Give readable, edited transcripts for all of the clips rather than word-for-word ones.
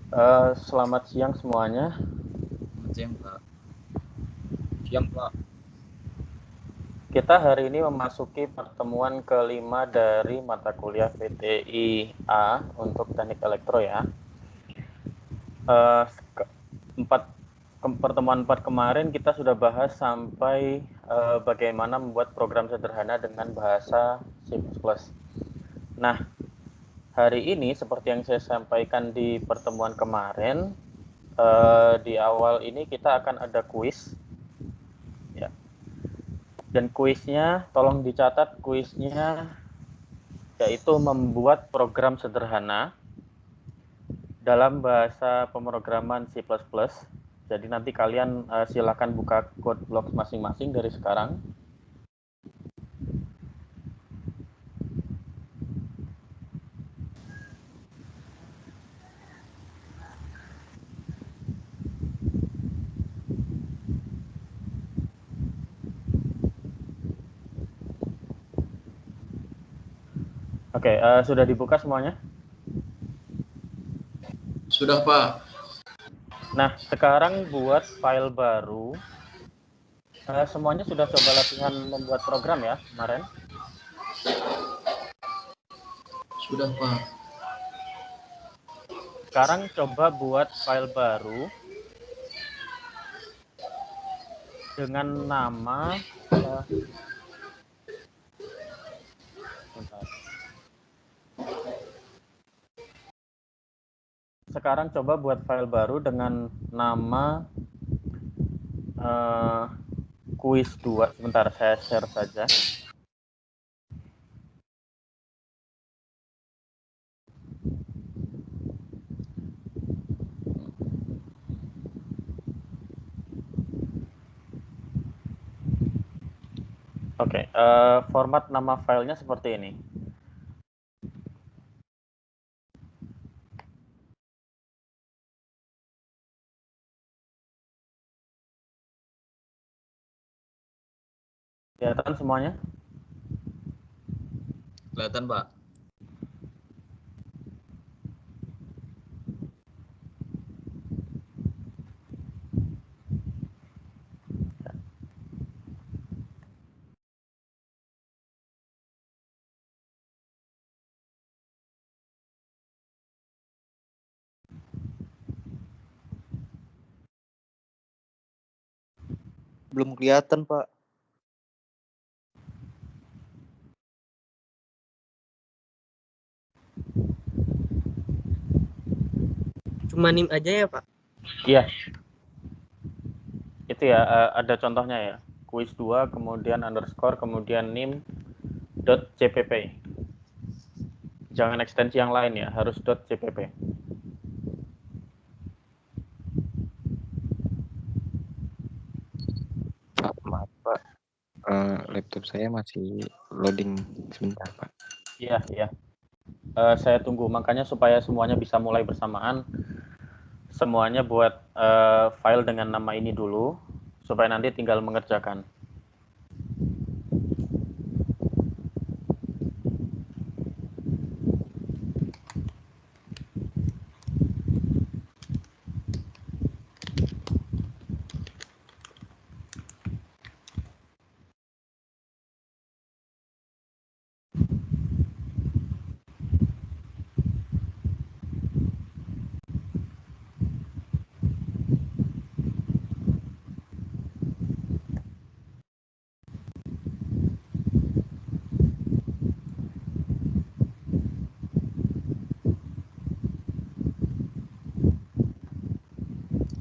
Selamat siang semuanya. Selamat siang, Pak. Siang, Pak. Kita hari ini memasuki pertemuan kelima dari mata kuliah PTI A untuk teknik elektro ya. Eh, Pertemuan 4 kemarin kita sudah bahas sampai bagaimana membuat program sederhana dengan bahasa C++. Nah, hari ini seperti yang saya sampaikan di pertemuan kemarin, di awal ini kita akan ada kuis. Ya. Dan kuisnya, tolong dicatat kuisnya, yaitu membuat program sederhana dalam bahasa pemrograman C++. Jadi nanti kalian silakan buka code blocks masing-masing dari sekarang. Oke, sudah dibuka semuanya? Sudah, Pak. Nah, sekarang buat file baru. Semuanya sudah coba latihan membuat program ya kemarin? Sudah, Pak. Sekarang coba buat file baru dengan nama bentar. Sekarang coba buat file baru dengan nama kuis 2. Sebentar, saya share saja. Oke, format nama filenya seperti ini. Kelihatan semuanya? Kelihatan, Pak. Belum kelihatan, Pak. Cuma NIM aja ya, Pak? Iya. Itu ya, ada contohnya ya. Kuis 2, kemudian underscore, kemudian nim.cpp. Jangan ekstensi yang lain ya, harus .cpp. Maaf, Pak. Laptop saya masih loading sebentar, Pak. Iya, iya. Saya tunggu, makanya supaya semuanya bisa mulai bersamaan, semuanya buat file dengan nama ini dulu, supaya nanti tinggal mengerjakan.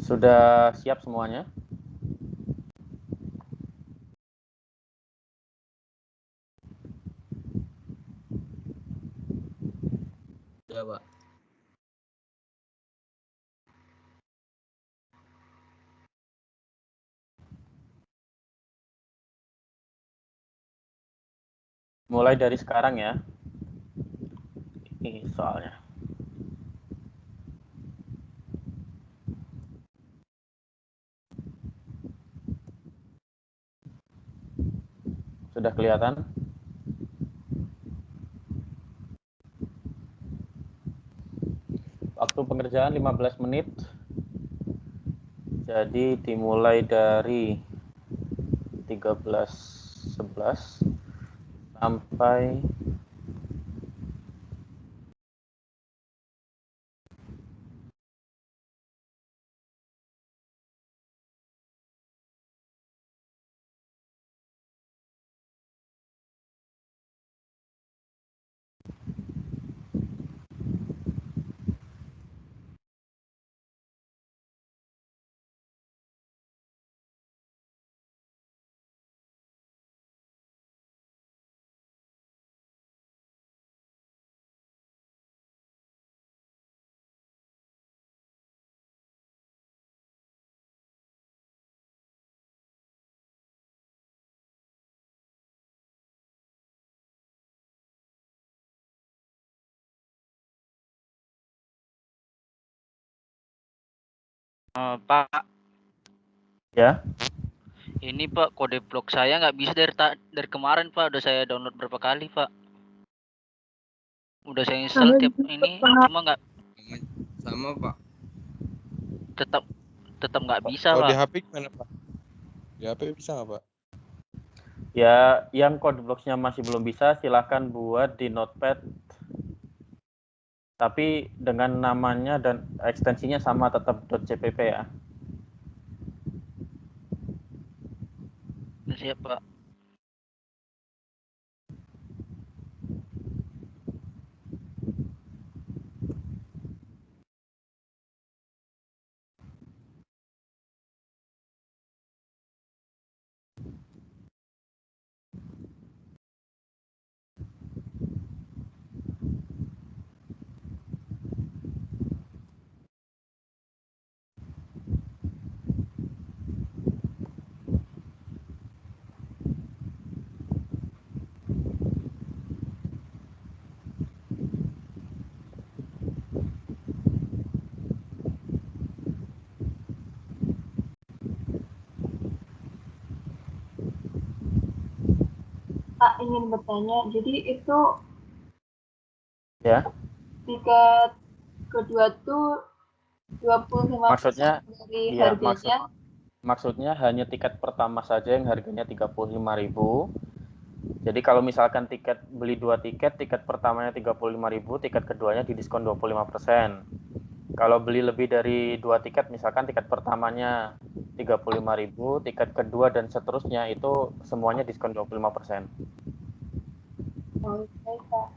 Sudah siap semuanya? Sudah, Pak. Mulai dari sekarang ya. Ini soalnya. Sudah kelihatan? Waktu pengerjaan 15 menit. Jadi dimulai dari 13.11 sampai Pak, ya. ini Pak kode blok saya nggak bisa dari kemarin Pak. Udah saya download berapa kali Pak. Udah saya install tiap ini, cuma nggak. Sama Pak. Tetap nggak bisa Kalau Pak. di HP gimana Pak? Di HP bisa nggak Pak? Ya, yang code blocks-nya masih belum bisa, silahkan buat di Notepad. Tapi dengan namanya dan ekstensinya sama, tetap .cpp ya. Siap Pak. Pak ingin bertanya, jadi itu Ya. tiket kedua tuh 25% Maksudnya, dari iya, harganya. maksudnya hanya tiket pertama saja yang harganya 35.000. Jadi kalau misalkan beli 2 tiket, tiket pertamanya 35.000, tiket keduanya didiskon 25%. Kalau beli lebih dari 2 tiket, misalkan tiket pertamanya 35.000, tiket kedua dan seterusnya itu semuanya diskon 25%. Oh, baik Pak.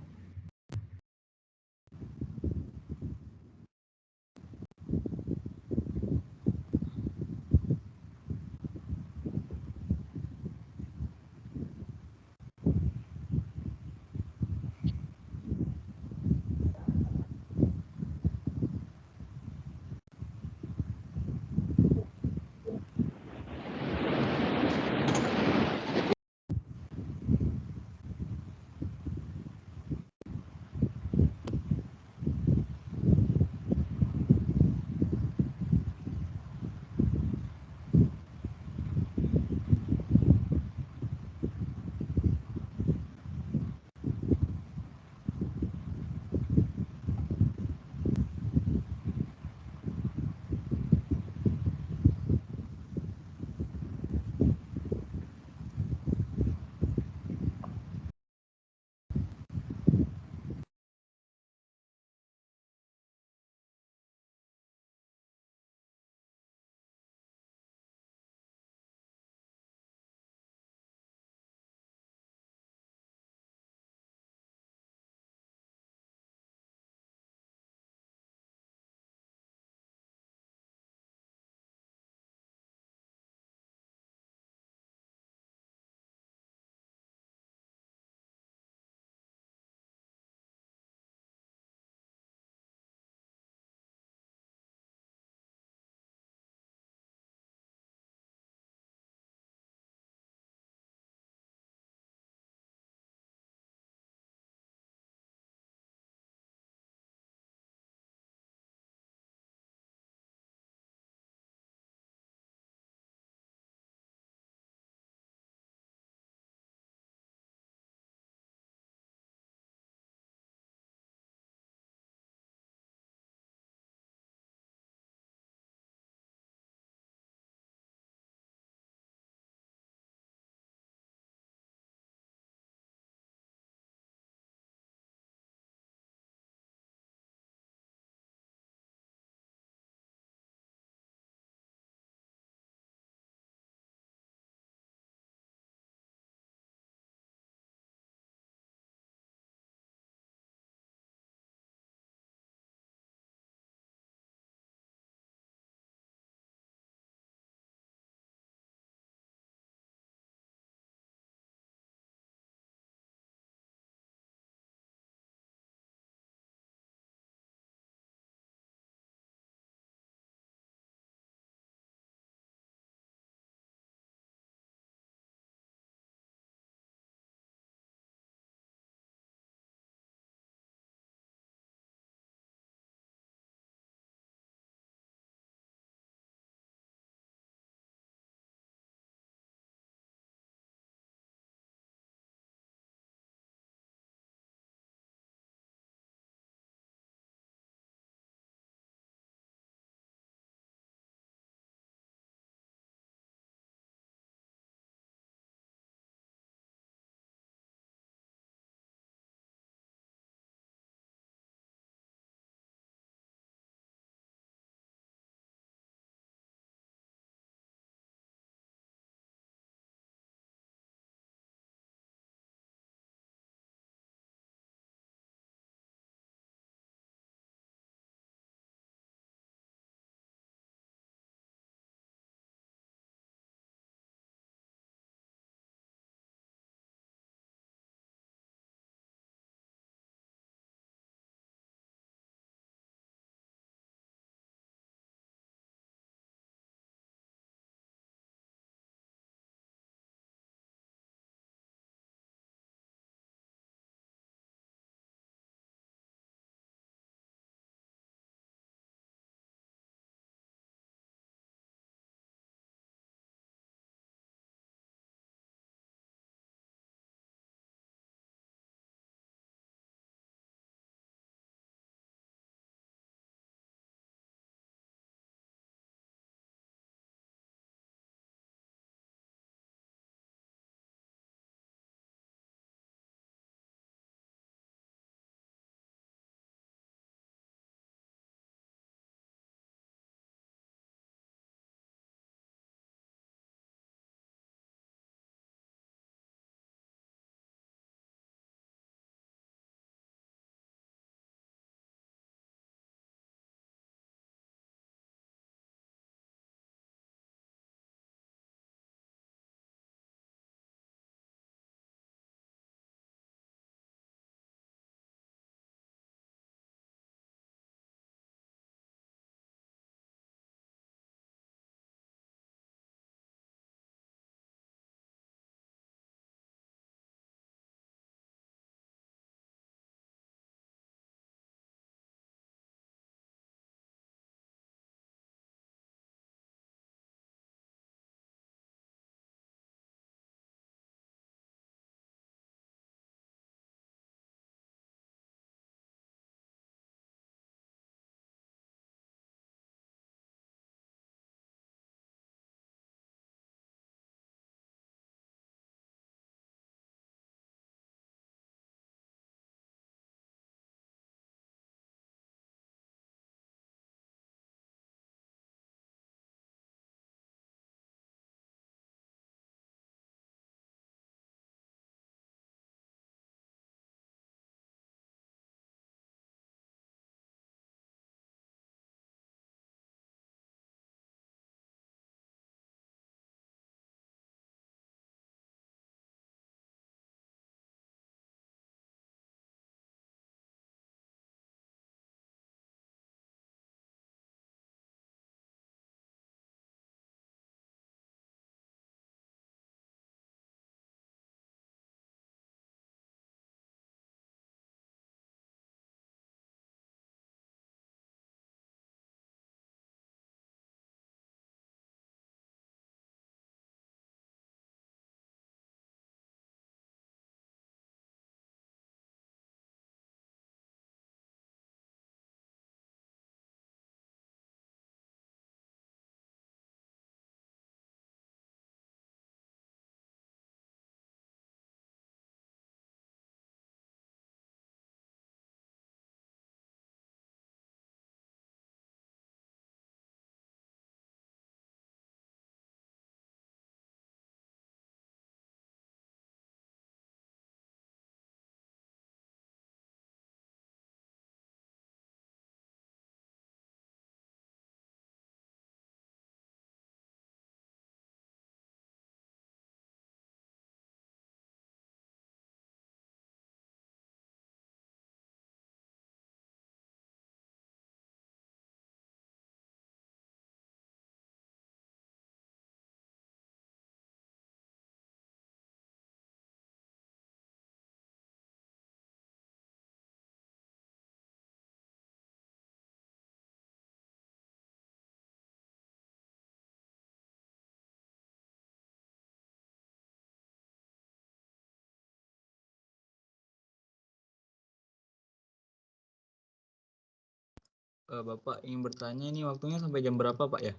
Bapak ingin bertanya ini waktunya sampai jam berapa, Pak ya?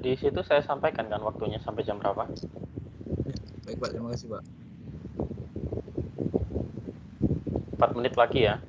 Di situ saya sampaikan kan waktunya sampai jam berapa. Baik, Pak. Terima kasih, Pak. 4 menit lagi ya.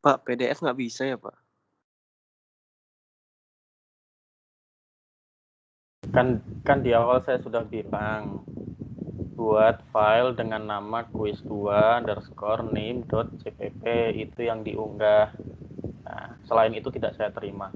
Pak, PDF nggak bisa ya, Pak? Kan di awal saya sudah bilang buat file dengan nama quiz2_name.cpp itu yang diunggah. Nah, selain itu tidak saya terima.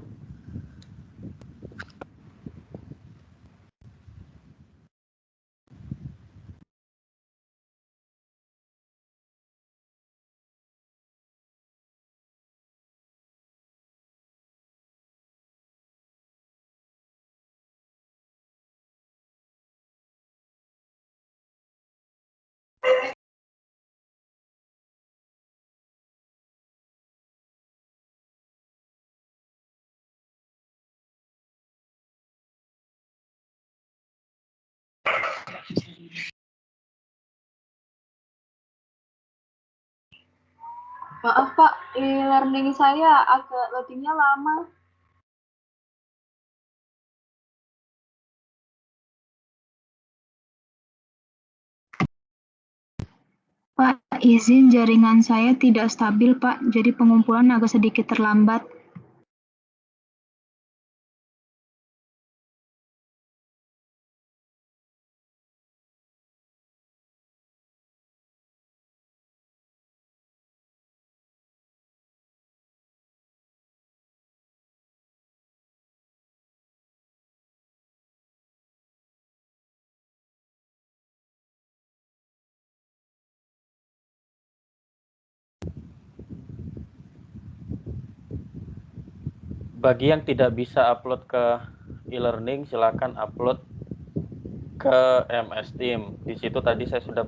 Maaf Pak, e-learning saya agak loadingnya lama. Pak, izin jaringan saya tidak stabil, Pak. Jadi pengumpulan agak sedikit terlambat. Bagi yang tidak bisa upload ke e-learning, silakan upload ke MS Team. Di situ tadi saya sudah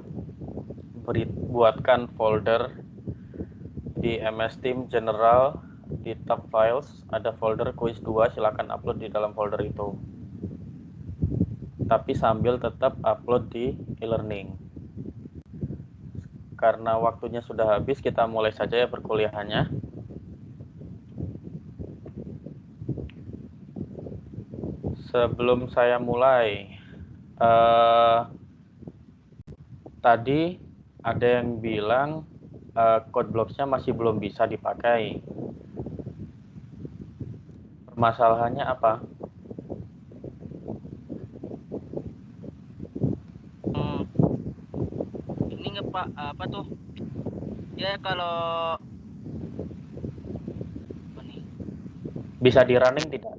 buatkan folder di MS Team General, di tab Files, ada folder quiz 2, silakan upload di dalam folder itu. Tapi sambil tetap upload di e-learning. Karena waktunya sudah habis, kita mulai saja ya perkuliahannya. Sebelum saya mulai, tadi ada yang bilang code blocks-nya masih belum bisa dipakai. Permasalahannya apa? Ini nggak Pak, apa tuh? Ya kalau apa nih? Bisa di running tidak?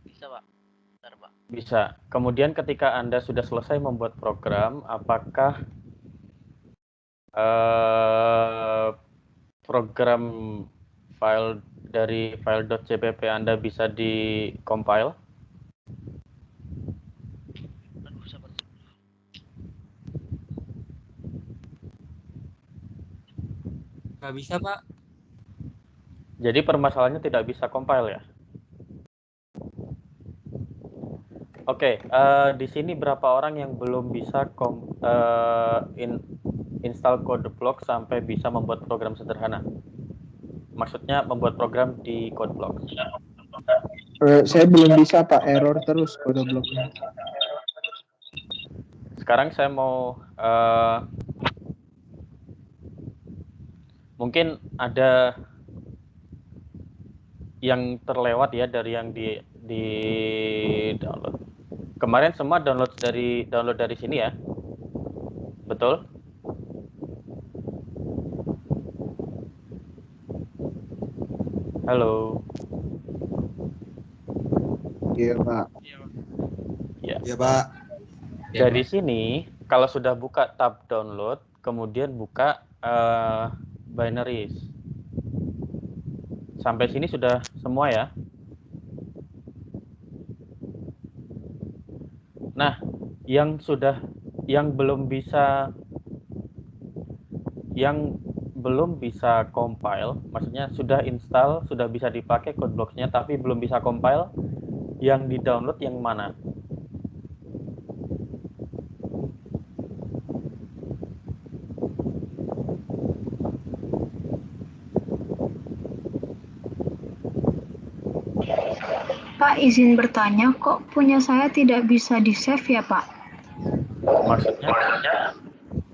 Bisa Pak. Bentar Pak. Bisa. Kemudian ketika Anda sudah selesai membuat program, apakah program file dari file.cpp Anda bisa di-compile? Aduh, sabar. Nggak bisa, Pak. Jadi permasalahannya tidak bisa compile ya? Oke, di sini berapa orang yang belum bisa install code block sampai bisa membuat program sederhana? Maksudnya membuat program di code block. Saya belum bisa, Pak. Error terus code blocknya. Sekarang saya mau mungkin ada yang terlewat ya dari yang di download. Kemarin semua download dari sini ya. Betul? Halo. Iya, Pak. Ya. Iya, Pak. Dari sini kalau sudah buka tab download, kemudian buka binaries. Sampai sini sudah semua ya. Nah, yang belum bisa compile, maksudnya sudah install, sudah bisa dipakai code blocks-nya tapi belum bisa compile, yang di-download yang mana? Pak, izin bertanya, kok punya saya tidak bisa di-save ya, Pak? Maksudnya?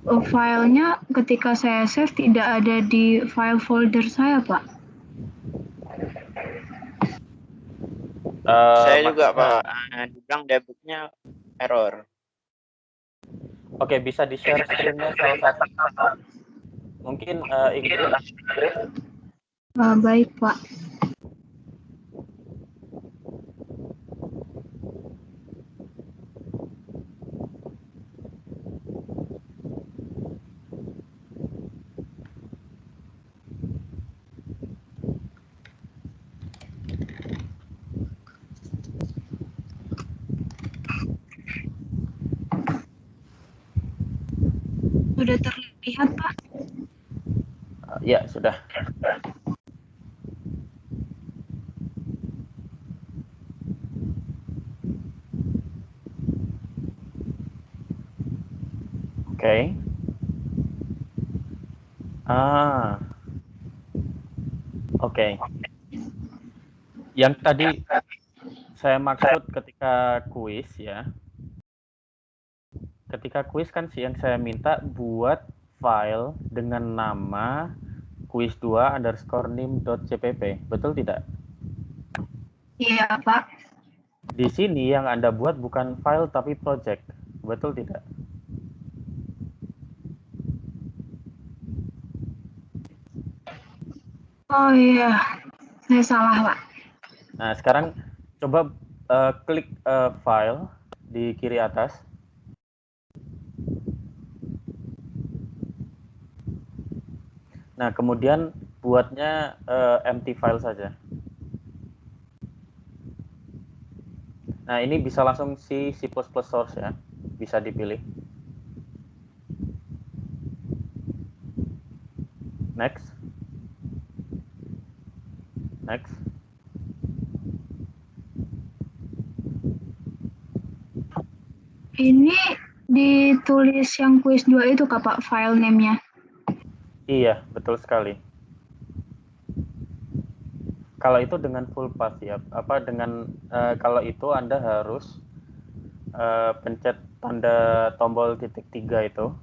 Filenya ketika saya save tidak ada di file folder saya, Pak. Saya juga, Pak. Dibilang debugnya error. Oke, bisa di-share screen-nya salah satu. Mungkin Ingrid. Baik, Pak. Sudah terlihat, Pak? Ya, sudah. Oke. Oke. Yang tadi saya maksud ketika kuis ya, ketika kuis kan yang saya minta buat file dengan nama quiz2_nim.cpp, betul tidak? Iya, Pak. Di sini yang Anda buat bukan file tapi project, betul tidak? Oh iya, saya salah, Pak. Nah, sekarang coba klik file di kiri atas. Nah, kemudian buatnya empty file saja. Nah, ini bisa langsung C++ source ya, bisa dipilih. Next. Next. Ini ditulis yang quiz 2 itu Kak, Pak, file name-nya. Iya, betul sekali. Kalau itu dengan full path ya, kalau itu Anda harus pencet tanda tombol titik 3 itu.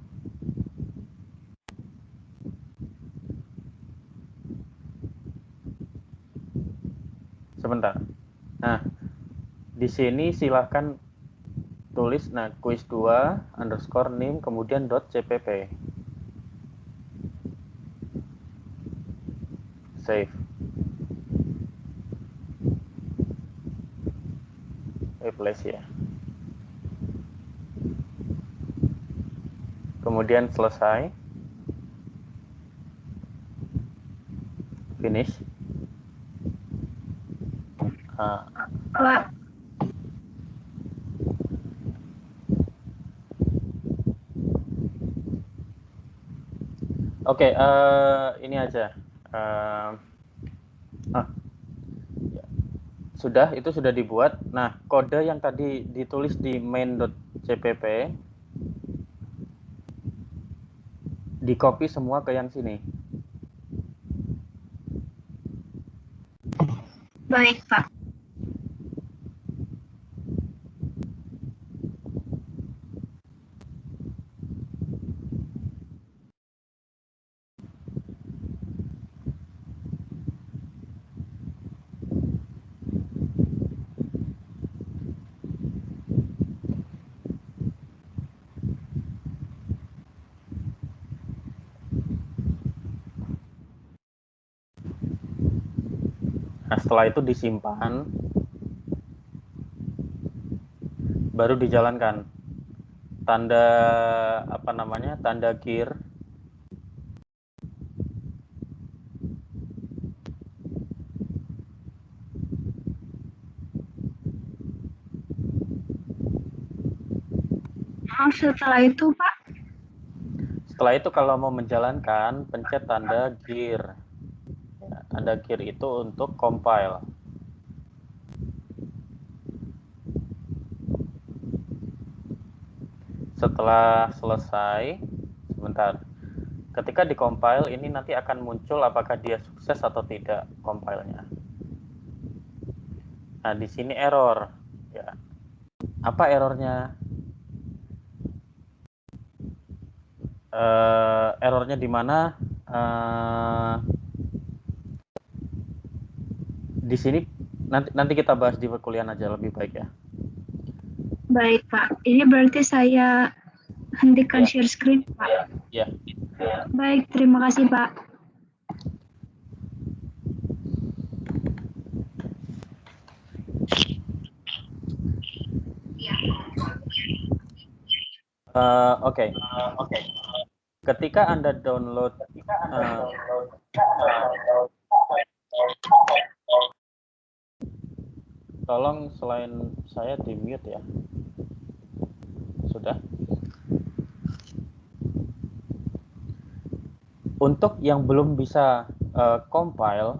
Sebentar. Nah, di sini silahkan tulis quiz2_nim kemudian .cpp. Save. Replace ya. Kemudian selesai. Finish. Pak, Oke, ini aja. Itu sudah dibuat. Nah, kode yang tadi ditulis di main.cpp di copy semua ke yang sini. baik, Pak. Nah, setelah itu disimpan, baru dijalankan. Tanda tanda gear. Setelah itu, Pak. Setelah itu kalau mau menjalankan, pencet tanda gear. Ya, tanda gear itu untuk compile. Setelah selesai, sebentar. Ketika di-compile, ini nanti akan muncul apakah dia sukses atau tidak compile-nya. Nah, di sini error. Ya. Apa errornya? Errornya di mana? Di sini nanti kita bahas di perkuliahan aja lebih baik ya. Baik, Pak. Ini berarti saya hentikan Ya. share screen, Pak. Ya. Baik, terima kasih, Pak. Oke. Ketika Anda download tolong selain saya di mute ya. Sudah. Untuk yang belum bisa compile,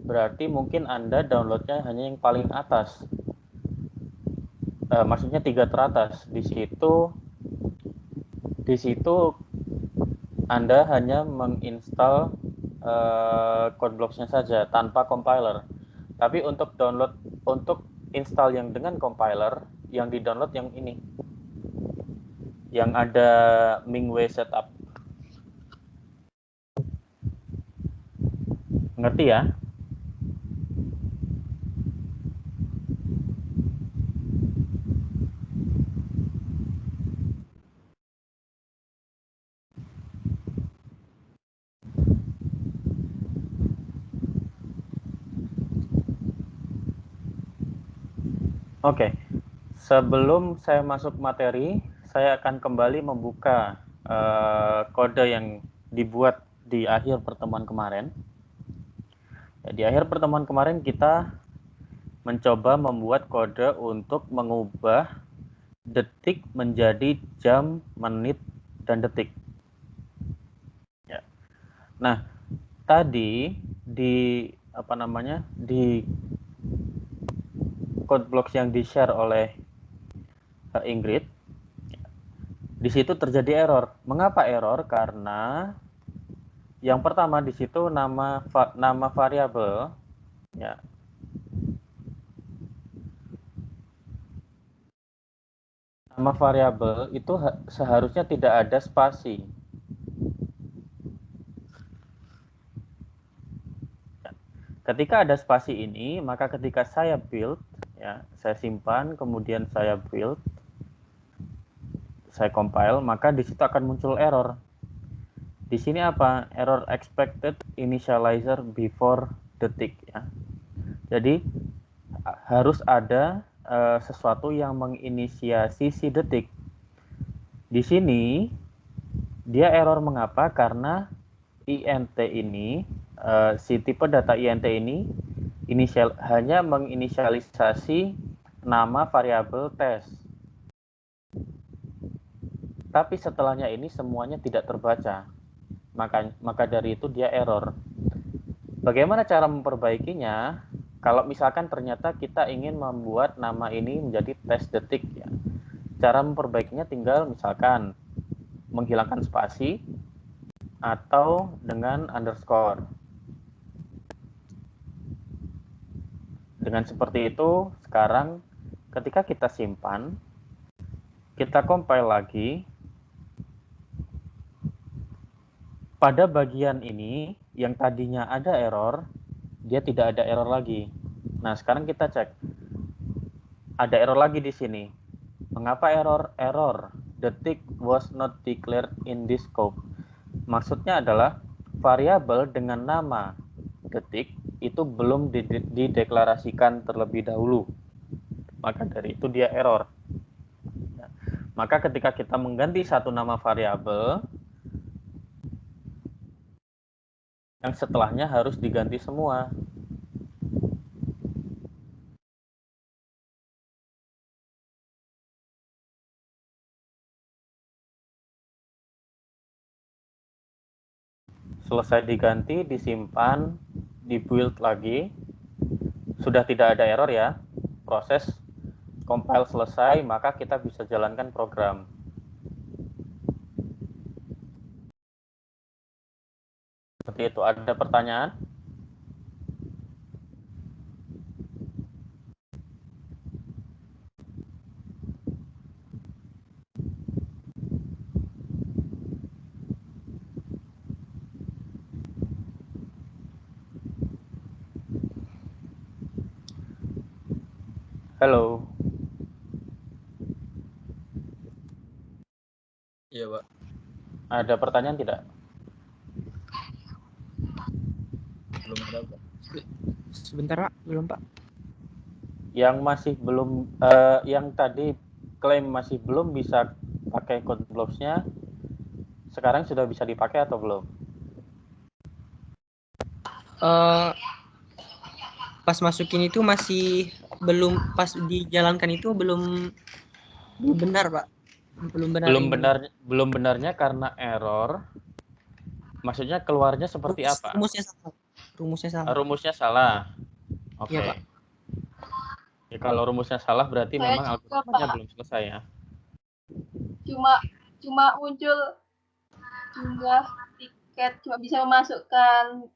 berarti mungkin Anda downloadnya hanya yang paling atas. Maksudnya 3 teratas. Di situ Anda hanya menginstal code blocks-nya saja tanpa compiler. Tapi untuk install yang dengan compiler, yang di-download yang ini. yang ada Mingwei setup. Ngerti ya? Oke, sebelum saya masuk materi, saya akan kembali membuka kode yang dibuat di akhir pertemuan kemarin. Ya, di akhir pertemuan kemarin kita mencoba membuat kode untuk mengubah detik menjadi jam, menit, dan detik. Ya. Nah, tadi di di code blocks yang di-share oleh Ingrid, di situ terjadi error. Mengapa error? Karena yang pertama di situ nama variabel, ya. Nama variabel itu seharusnya tidak ada spasi. Ketika ada spasi ini, maka ketika saya build, ya, saya simpan, kemudian saya build, saya compile, maka di situ akan muncul error. Di sini apa? Error expected initializer before detik, ya. Jadi harus ada sesuatu yang menginisiasi si detik. Di sini dia error mengapa? Karena int ini si tipe data int ini hanya menginisialisasi nama variabel test. Tapi setelahnya ini semuanya tidak terbaca. Maka dari itu dia error. Bagaimana cara memperbaikinya? Kalau misalkan ternyata kita ingin membuat nama ini menjadi test detik, ya. Cara memperbaikinya tinggal misalkan menghilangkan spasi atau dengan underscore. Dengan seperti itu, sekarang ketika kita simpan, kita compile lagi. Pada bagian ini, yang tadinya ada error, dia tidak ada error lagi. Nah, sekarang kita cek. Ada error lagi di sini. Mengapa error? Error. Detik was not declared in this scope. Maksudnya adalah variabel dengan nama detik itu belum dideklarasikan terlebih dahulu. Maka dari itu dia error. Maka ketika kita mengganti satu nama variabel, yang setelahnya harus diganti semua. Selesai diganti, disimpan, di-build lagi. Sudah tidak ada error ya. Proses compile selesai, maka kita bisa jalankan program. Seperti itu. Ada pertanyaan? Halo. Iya, Pak. Ada pertanyaan tidak? Belum ada, Pak. Sebentar, Pak. Belum, Pak. Yang masih belum, yang tadi klaim masih belum bisa pakai code blocks-nya, sekarang sudah bisa dipakai atau belum? Pas masukin itu masih belum, pas dijalankan itu belum benar, Pak. Belum benarnya karena error. Maksudnya keluarnya seperti apa? Rumusnya salah. Oke. Iya, Pak. Ya, kalau rumusnya salah berarti Saya memang juga, algoritmanya Pak. belum selesai ya. Cuma muncul jumlah tiket, cuma bisa memasukkan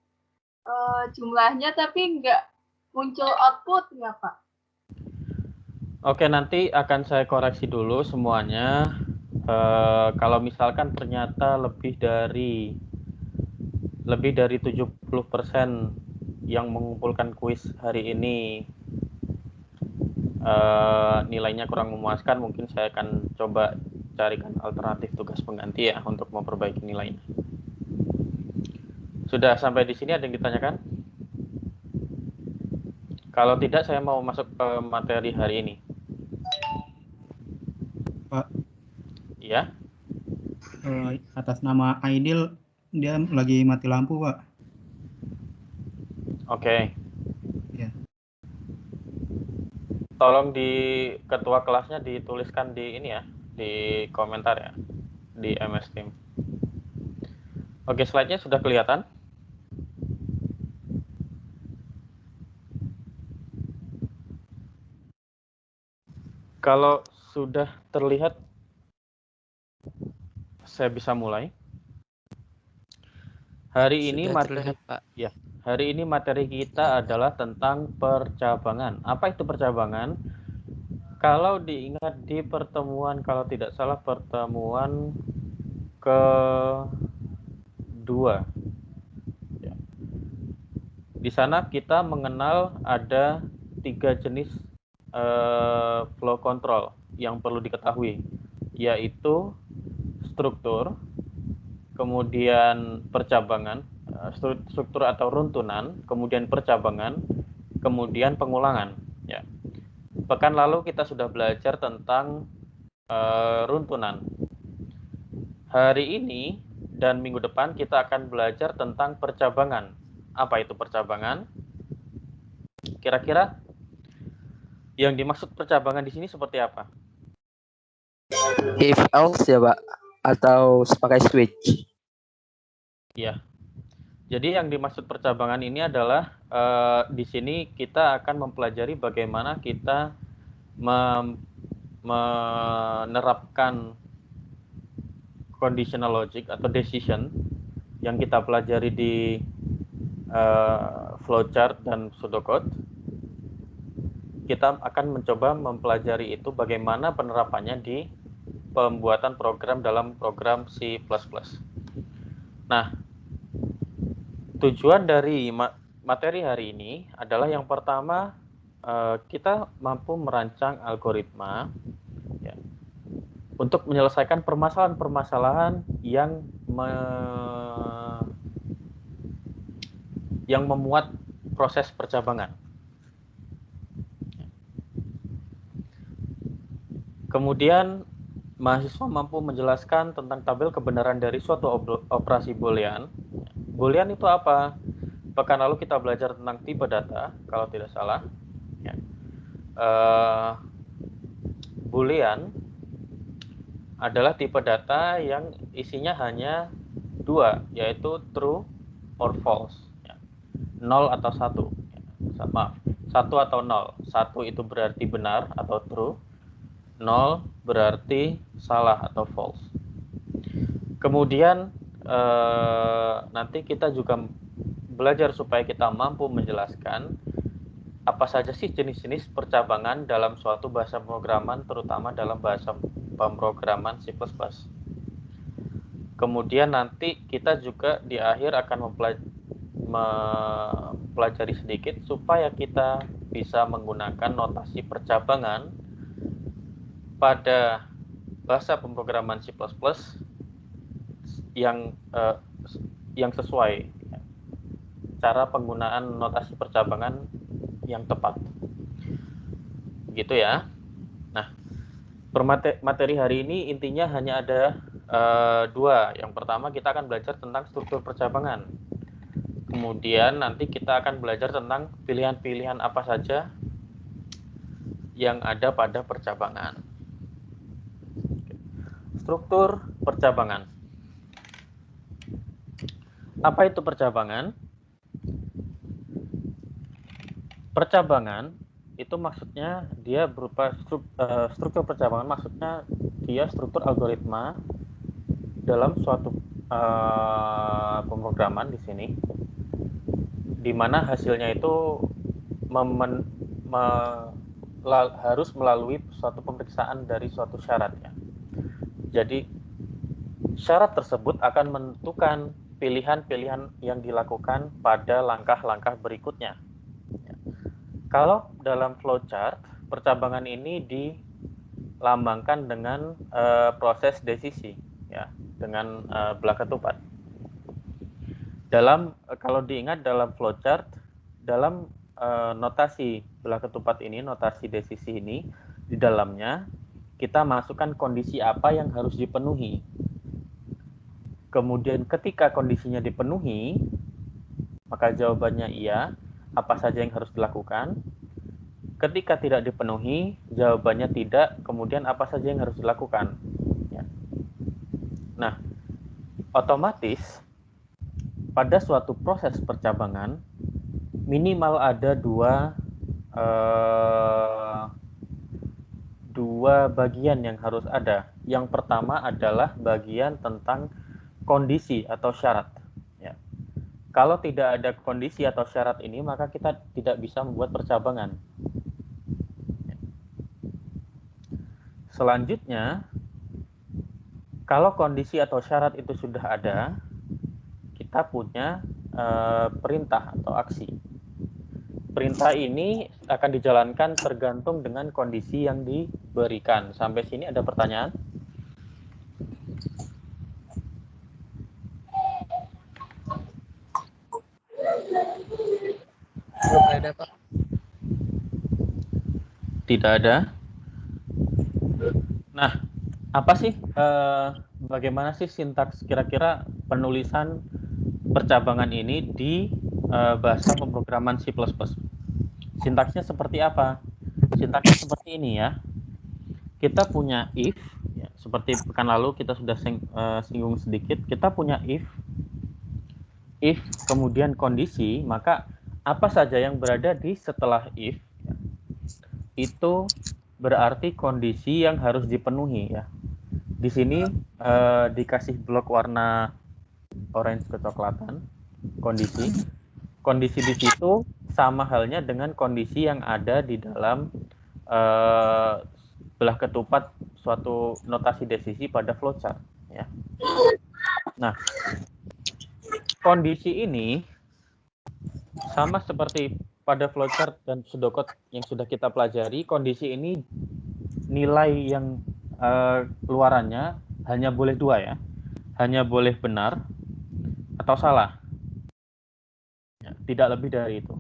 jumlahnya, tapi nggak muncul outputnya, Pak. Oke, nanti akan saya koreksi dulu semuanya. Kalau misalkan ternyata lebih dari 70% yang mengumpulkan kuis hari ini nilainya kurang memuaskan, mungkin saya akan coba carikan alternatif tugas pengganti ya untuk memperbaiki nilainya. Sudah sampai di sini ada yang ditanyakan? Kalau tidak, saya mau masuk ke materi hari ini. Pak. Iya. Atas nama Aidil, dia lagi mati lampu, Pak. Oke. Ya. Tolong di ketua kelasnya dituliskan di ini ya, di komentar ya, di MS Team. Oke, slide-nya sudah kelihatan? Kalau sudah terlihat, saya bisa mulai. Hari ini materi, ya, hari ini materi kita adalah tentang percabangan. Apa itu percabangan? Kalau diingat di pertemuan, kalau tidak salah pertemuan kedua, ya. Di sana kita mengenal ada 3 jenis flow control yang perlu diketahui, yaitu struktur, kemudian percabangan, struktur atau runtunan, kemudian percabangan, kemudian pengulangan. Ya. Pekan lalu kita sudah belajar tentang runtunan. Hari ini dan minggu depan kita akan belajar tentang percabangan. Apa itu percabangan? Kira-kira yang dimaksud percabangan di sini seperti apa? If else ya, Pak, atau pakai switch. Ya. Jadi yang dimaksud percabangan ini adalah di sini kita akan mempelajari bagaimana kita menerapkan conditional logic atau decision yang kita pelajari di flowchart dan pseudocode. Kita akan mencoba mempelajari itu bagaimana penerapannya di pembuatan program dalam program C++. Nah, tujuan dari materi hari ini adalah yang pertama, kita mampu merancang algoritma ya, untuk menyelesaikan permasalahan-permasalahan yang memuat proses percabangan. Kemudian mahasiswa mampu menjelaskan tentang tabel kebenaran dari suatu operasi boolean. Boolean itu apa? Pekan lalu kita belajar tentang tipe data, kalau tidak salah. Ya. Boolean adalah tipe data yang isinya hanya 2, yaitu true or false. Ya. 0 atau 1. Ya. Maaf, 1 atau 0. 1 itu berarti benar atau true. 0 berarti salah atau false. Kemudian nanti kita juga belajar supaya kita mampu menjelaskan apa saja sih jenis-jenis percabangan dalam suatu bahasa pemrograman, terutama dalam bahasa pemrograman C++. Kemudian nanti kita juga di akhir akan mempelajari sedikit supaya kita bisa menggunakan notasi percabangan pada bahasa pemrograman C++ yang sesuai cara penggunaan notasi percabangan yang tepat. Gitu ya. Nah, materi hari ini intinya hanya ada 2. Yang pertama kita akan belajar tentang struktur percabangan. Kemudian nanti kita akan belajar tentang pilihan-pilihan apa saja yang ada pada percabangan. Struktur percabangan. Apa itu percabangan? Percabangan itu maksudnya dia berupa struktur percabangan, maksudnya dia struktur algoritma dalam suatu pemrograman di sini, di mana hasilnya itu harus melalui suatu pemeriksaan dari suatu syarat ya. Jadi syarat tersebut akan menentukan pilihan-pilihan yang dilakukan pada langkah-langkah berikutnya. Kalau dalam flowchart, percabangan ini dilambangkan dengan proses desisi, ya, dengan belah ketupat. Kalau diingat dalam flowchart, dalam notasi belah ketupat ini, notasi desisi ini, di dalamnya kita masukkan kondisi apa yang harus dipenuhi. Kemudian ketika kondisinya dipenuhi, maka jawabannya iya, apa saja yang harus dilakukan. Ketika tidak dipenuhi, jawabannya tidak, kemudian apa saja yang harus dilakukan. Ya. Nah, otomatis pada suatu proses percabangan, minimal ada dua bagian yang harus ada. Yang pertama adalah bagian tentang kondisi atau syarat. Ya. Kalau tidak ada kondisi atau syarat ini, maka kita tidak bisa membuat percabangan. Ya. Selanjutnya, kalau kondisi atau syarat itu sudah ada, kita punya perintah atau aksi. Perintah ini akan dijalankan tergantung dengan kondisi yang diberikan. Sampai sini ada pertanyaan? Belum ada, Pak. Tidak ada. Nah, apa sih, bagaimana sih sintaks kira-kira penulisan percabangan ini di bahasa pemrograman C++? Sintaksnya seperti apa? Sintaksnya seperti ini ya. Kita punya if, ya, seperti pekan lalu kita sudah singgung sedikit. Kita punya if kemudian kondisi, maka apa saja yang berada di setelah if, ya, itu berarti kondisi yang harus dipenuhi ya. Di sini dikasih blok warna orange kecoklatan, kondisi. Kondisi di situ sama halnya dengan kondisi yang ada di dalam belah ketupat suatu notasi desisi pada flowchart. Ya. Nah, kondisi ini sama seperti pada flowchart dan pseudocode yang sudah kita pelajari. Kondisi ini nilai yang keluarannya hanya boleh dua ya, hanya boleh benar atau salah. Ya, tidak lebih dari itu.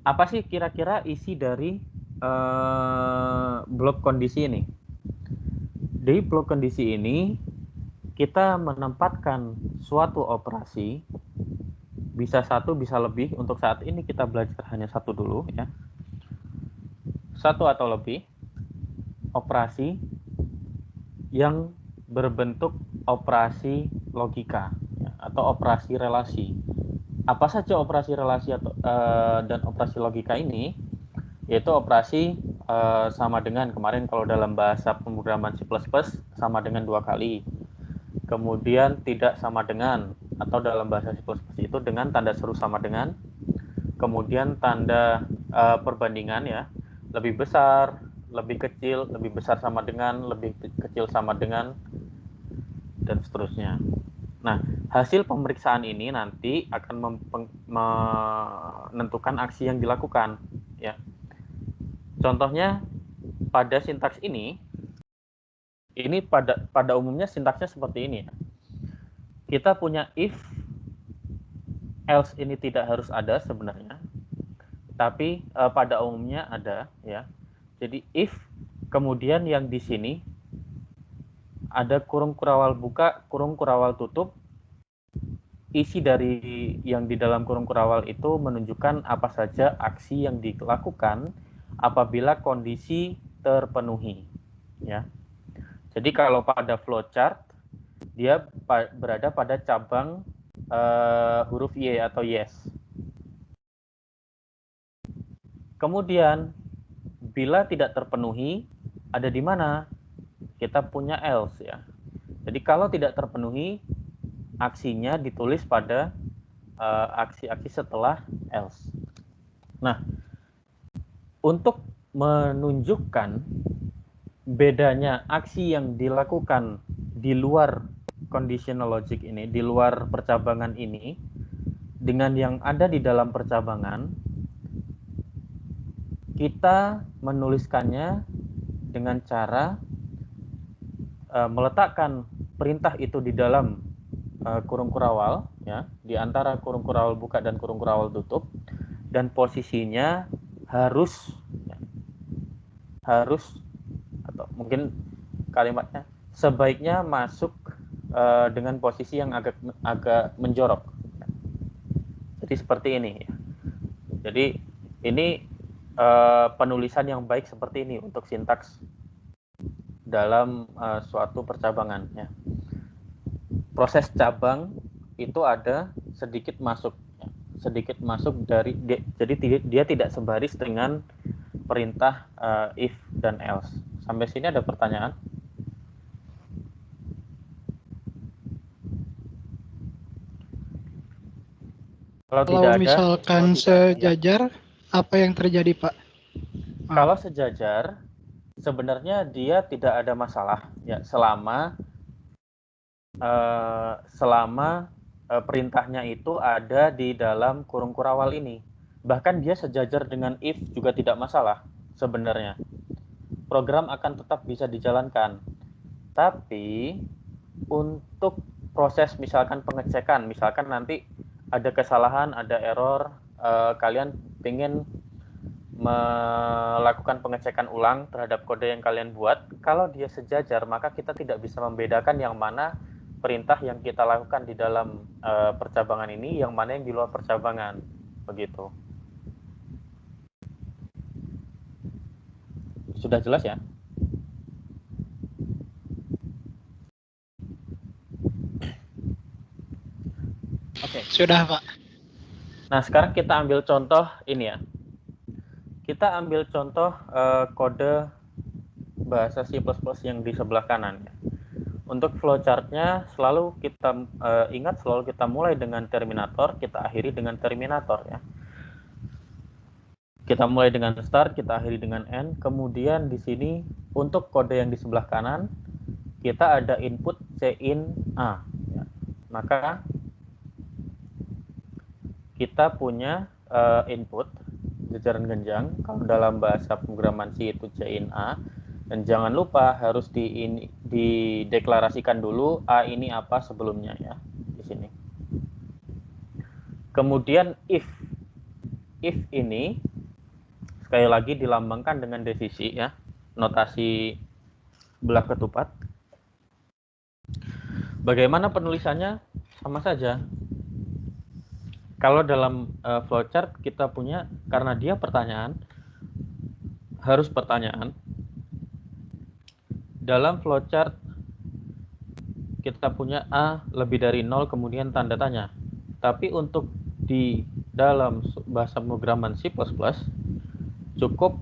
Apa sih kira-kira isi dari blok kondisi ini? Di blok kondisi ini kita menempatkan suatu operasi, bisa satu, bisa lebih. Untuk saat ini kita belajar hanya satu dulu ya. Satu atau lebih operasi yang berbentuk operasi logika ya, atau operasi relasi. Apa saja operasi relasi dan operasi logika ini? Yaitu operasi sama dengan, kemarin kalau dalam bahasa pemrograman C++ sama dengan 2 kali. Kemudian tidak sama dengan, atau dalam bahasa C++ itu dengan tanda seru sama dengan. Kemudian tanda perbandingan ya, lebih besar, lebih kecil, lebih besar sama dengan, lebih kecil sama dengan, dan seterusnya. Nah, hasil pemeriksaan ini nanti akan menentukan aksi yang dilakukan. Ya. Contohnya pada sintaks ini pada umumnya sintaksnya seperti ini. Ya. Kita punya if, else ini tidak harus ada sebenarnya, tapi pada umumnya ada. Ya. Jadi if, kemudian yang di sini ada kurung kurawal buka, kurung kurawal tutup. Isi dari yang di dalam kurung kurawal itu menunjukkan apa saja aksi yang dilakukan apabila kondisi terpenuhi. Ya. Jadi kalau pada flowchart, dia berada pada cabang huruf Y atau yes. Kemudian, bila tidak terpenuhi, ada di mana? Kita punya else ya. Jadi kalau tidak terpenuhi, aksinya ditulis pada aksi-aksi setelah else. Nah, untuk menunjukkan bedanya aksi yang dilakukan di luar conditional logic ini, di luar percabangan ini, dengan yang ada di dalam percabangan, kita menuliskannya dengan cara meletakkan perintah itu di dalam kurung kurawal, ya, di antara kurung kurawal buka dan kurung kurawal tutup, dan posisinya harus atau mungkin kalimatnya sebaiknya masuk dengan posisi yang agak menjorok. Jadi seperti ini. Jadi ini penulisan yang baik seperti ini untuk sintaks dalam suatu percabangan. Ya. Proses cabang itu ada sedikit masuk dari jadi dia tidak sebaris dengan perintah if dan else. Sampai sini ada pertanyaan? Kalau tidak ada, misalkan sejajar, apa yang terjadi, Pak? Kalau sejajar, sebenarnya dia tidak ada masalah, ya, selama perintahnya itu ada di dalam kurung kurawal ini. Bahkan dia sejajar dengan if juga tidak masalah sebenarnya. Program akan tetap bisa dijalankan. Tapi untuk proses misalkan pengecekan, misalkan nanti ada kesalahan, ada error, kalian ingin melakukan pengecekan ulang terhadap kode yang kalian buat, kalau dia sejajar maka kita tidak bisa membedakan yang mana perintah yang kita lakukan di dalam percabangan ini, yang mana yang di luar percabangan, begitu. Sudah jelas ya? Oke. Sudah, Pak. Nah, sekarang kita ambil contoh ini ya. Kita ambil contoh kode bahasa C++ yang di sebelah kanan. Ya. Untuk flowchart-nya selalu kita ingat, selalu kita mulai dengan terminator, kita akhiri dengan terminator ya. Kita mulai dengan start, kita akhiri dengan end. Kemudian di sini untuk kode yang di sebelah kanan kita ada input cin a. Ya. Maka kita punya input jajaran genjang. Kalau dalam bahasa pemrograman C itu cin a. Dan jangan lupa harus dideklarasikan dulu a ini apa sebelumnya ya di sini. Kemudian if ini sekali lagi dilambangkan dengan desisi ya, notasi belah ketupat. Bagaimana penulisannya? Sama saja. Kalau dalam flowchart kita punya, karena dia pertanyaan, harus pertanyaan. Dalam flowchart kita punya A lebih dari 0 kemudian tanda tanya. Tapi untuk di dalam bahasa pemrograman C++ cukup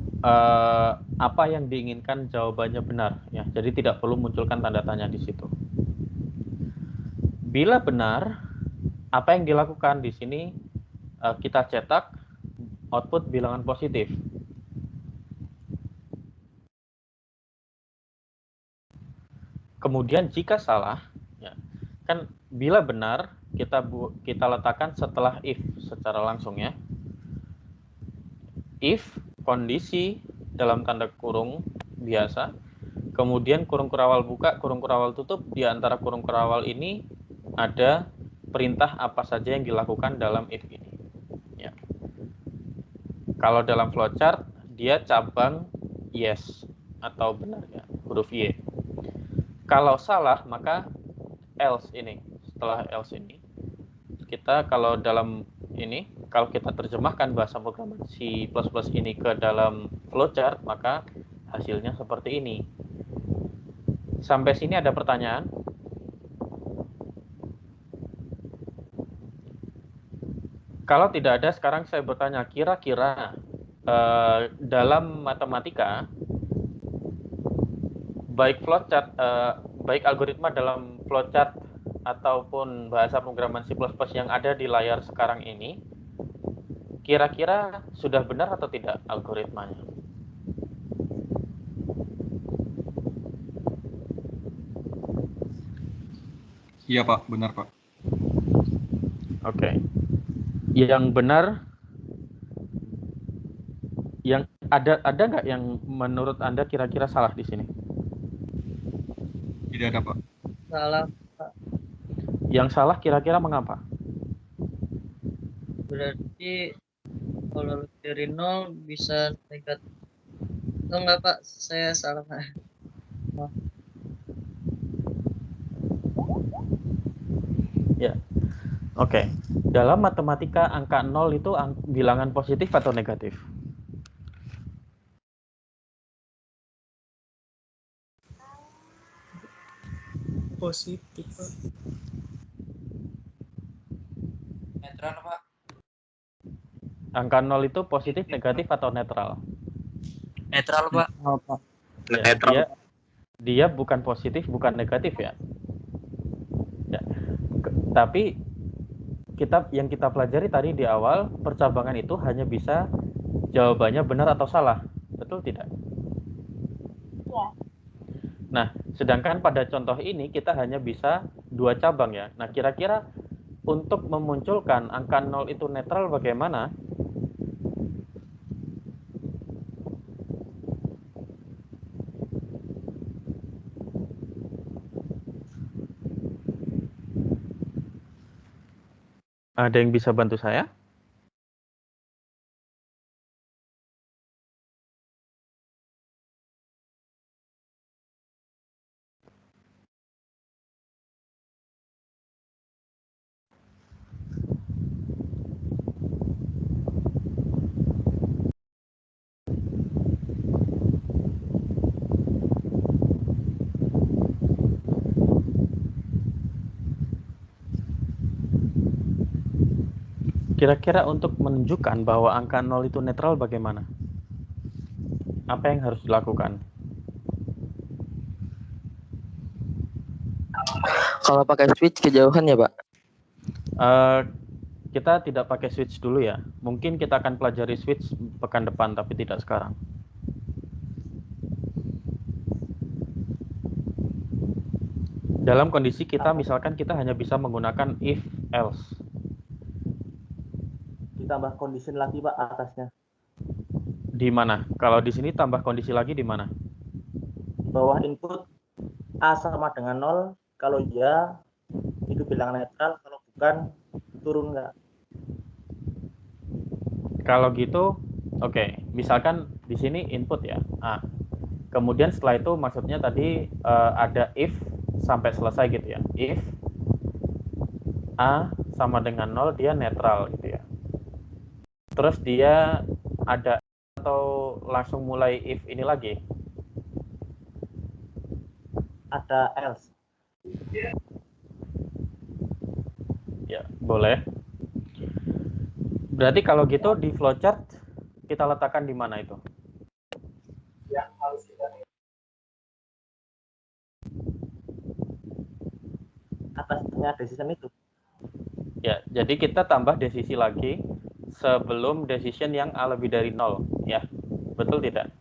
apa yang diinginkan jawabannya benar ya. Jadi tidak perlu munculkan tanda tanya di situ. Bila benar, apa yang dilakukan di sini kita cetak output bilangan positif. Kemudian jika salah, ya, kan bila benar kita letakkan setelah if secara langsung ya. If kondisi dalam tanda kurung biasa, kemudian kurung kurawal buka, kurung kurawal tutup, di antara kurung kurawal ini ada perintah apa saja yang dilakukan dalam if ini. Ya. Kalau dalam flowchart dia cabang yes atau benar ya, huruf Y. Kalau salah maka else ini. Setelah else ini kita kalau dalam ini, kalau kita terjemahkan bahasa pemrograman C++ ini ke dalam flowchart, maka hasilnya seperti ini. Sampai sini ada pertanyaan? Kalau tidak ada, sekarang saya bertanya, kira-kira dalam matematika, baik flowchart, baik algoritma dalam flowchart ataupun bahasa pemrograman C++ yang ada di layar sekarang ini, kira-kira sudah benar atau tidak algoritmanya? Iya Pak, benar Pak. Oke. Yang benar, yang ada nggak yang menurut Anda kira-kira salah di sini? Tidak ada Pak. Salah, Pak. Yang salah kira-kira mengapa? Berarti kalau dari 0 bisa negatif. Oh enggak, Pak. Saya salah, Pak. Ya. Oke. Dalam matematika angka 0 itu bilangan positif atau negatif? Positif, Pak. Netral, Pak. Angka 0 itu positif, negatif atau netral? Netral, Pak. Ya, Netral. dia bukan positif, bukan negatif ya. Ya. Tapi yang kita pelajari tadi di awal, percabangan itu hanya bisa jawabannya benar atau salah. Betul tidak? Ya. Nah, sedangkan pada contoh ini kita hanya bisa 2 cabang ya. Nah, kira-kira untuk memunculkan angka 0 itu netral bagaimana? Ada yang bisa bantu saya? Kira-kira untuk menunjukkan bahwa angka 0 itu netral bagaimana? Apa yang harus dilakukan? Kalau pakai switch kejauhan ya Pak? Kita tidak pakai switch dulu ya. Mungkin kita akan pelajari switch pekan depan, tapi tidak sekarang. Dalam kondisi kita, misalkan kita hanya bisa menggunakan if, else. Ditambah condition lagi Pak atasnya. Di mana? Kalau di sini tambah kondisi lagi di mana? Di bawah input A sama dengan 0, kalau iya itu bilangan netral, kalau bukan turun nggak. Kalau gitu, oke. Misalkan di sini input ya, A. Kemudian setelah itu maksudnya tadi ada if sampai selesai gitu ya. If A sama dengan 0, dia netral gitu ya. Terus dia ada atau langsung mulai if ini lagi? Ada else. Ya, boleh. Berarti kalau gitu di flowchart kita letakkan di mana itu? Atasnya decision itu. Ya, jadi kita tambah desisi lagi sebelum decision yang A lebih dari 0 ya. Betul tidak?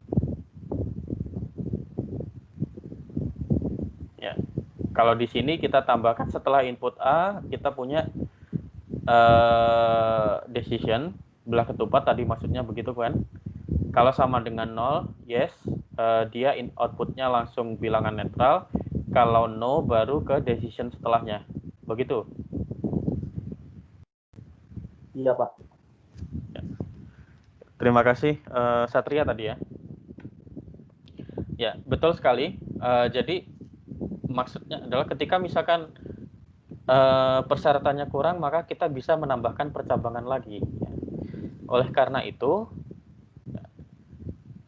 Ya. Kalau di sini kita tambahkan setelah input A, kita punya decision belah ketupat tadi maksudnya begitu kan? Kalau sama dengan 0, yes, dia outputnya langsung bilangan netral. Kalau no, baru ke decision setelahnya. Begitu? Iya Pak. Ya. Terima kasih Satria tadi ya. Ya, betul sekali. Jadi maksudnya adalah ketika misalkan persyaratannya kurang, maka kita bisa menambahkan percabangan lagi. Ya. Oleh karena itu,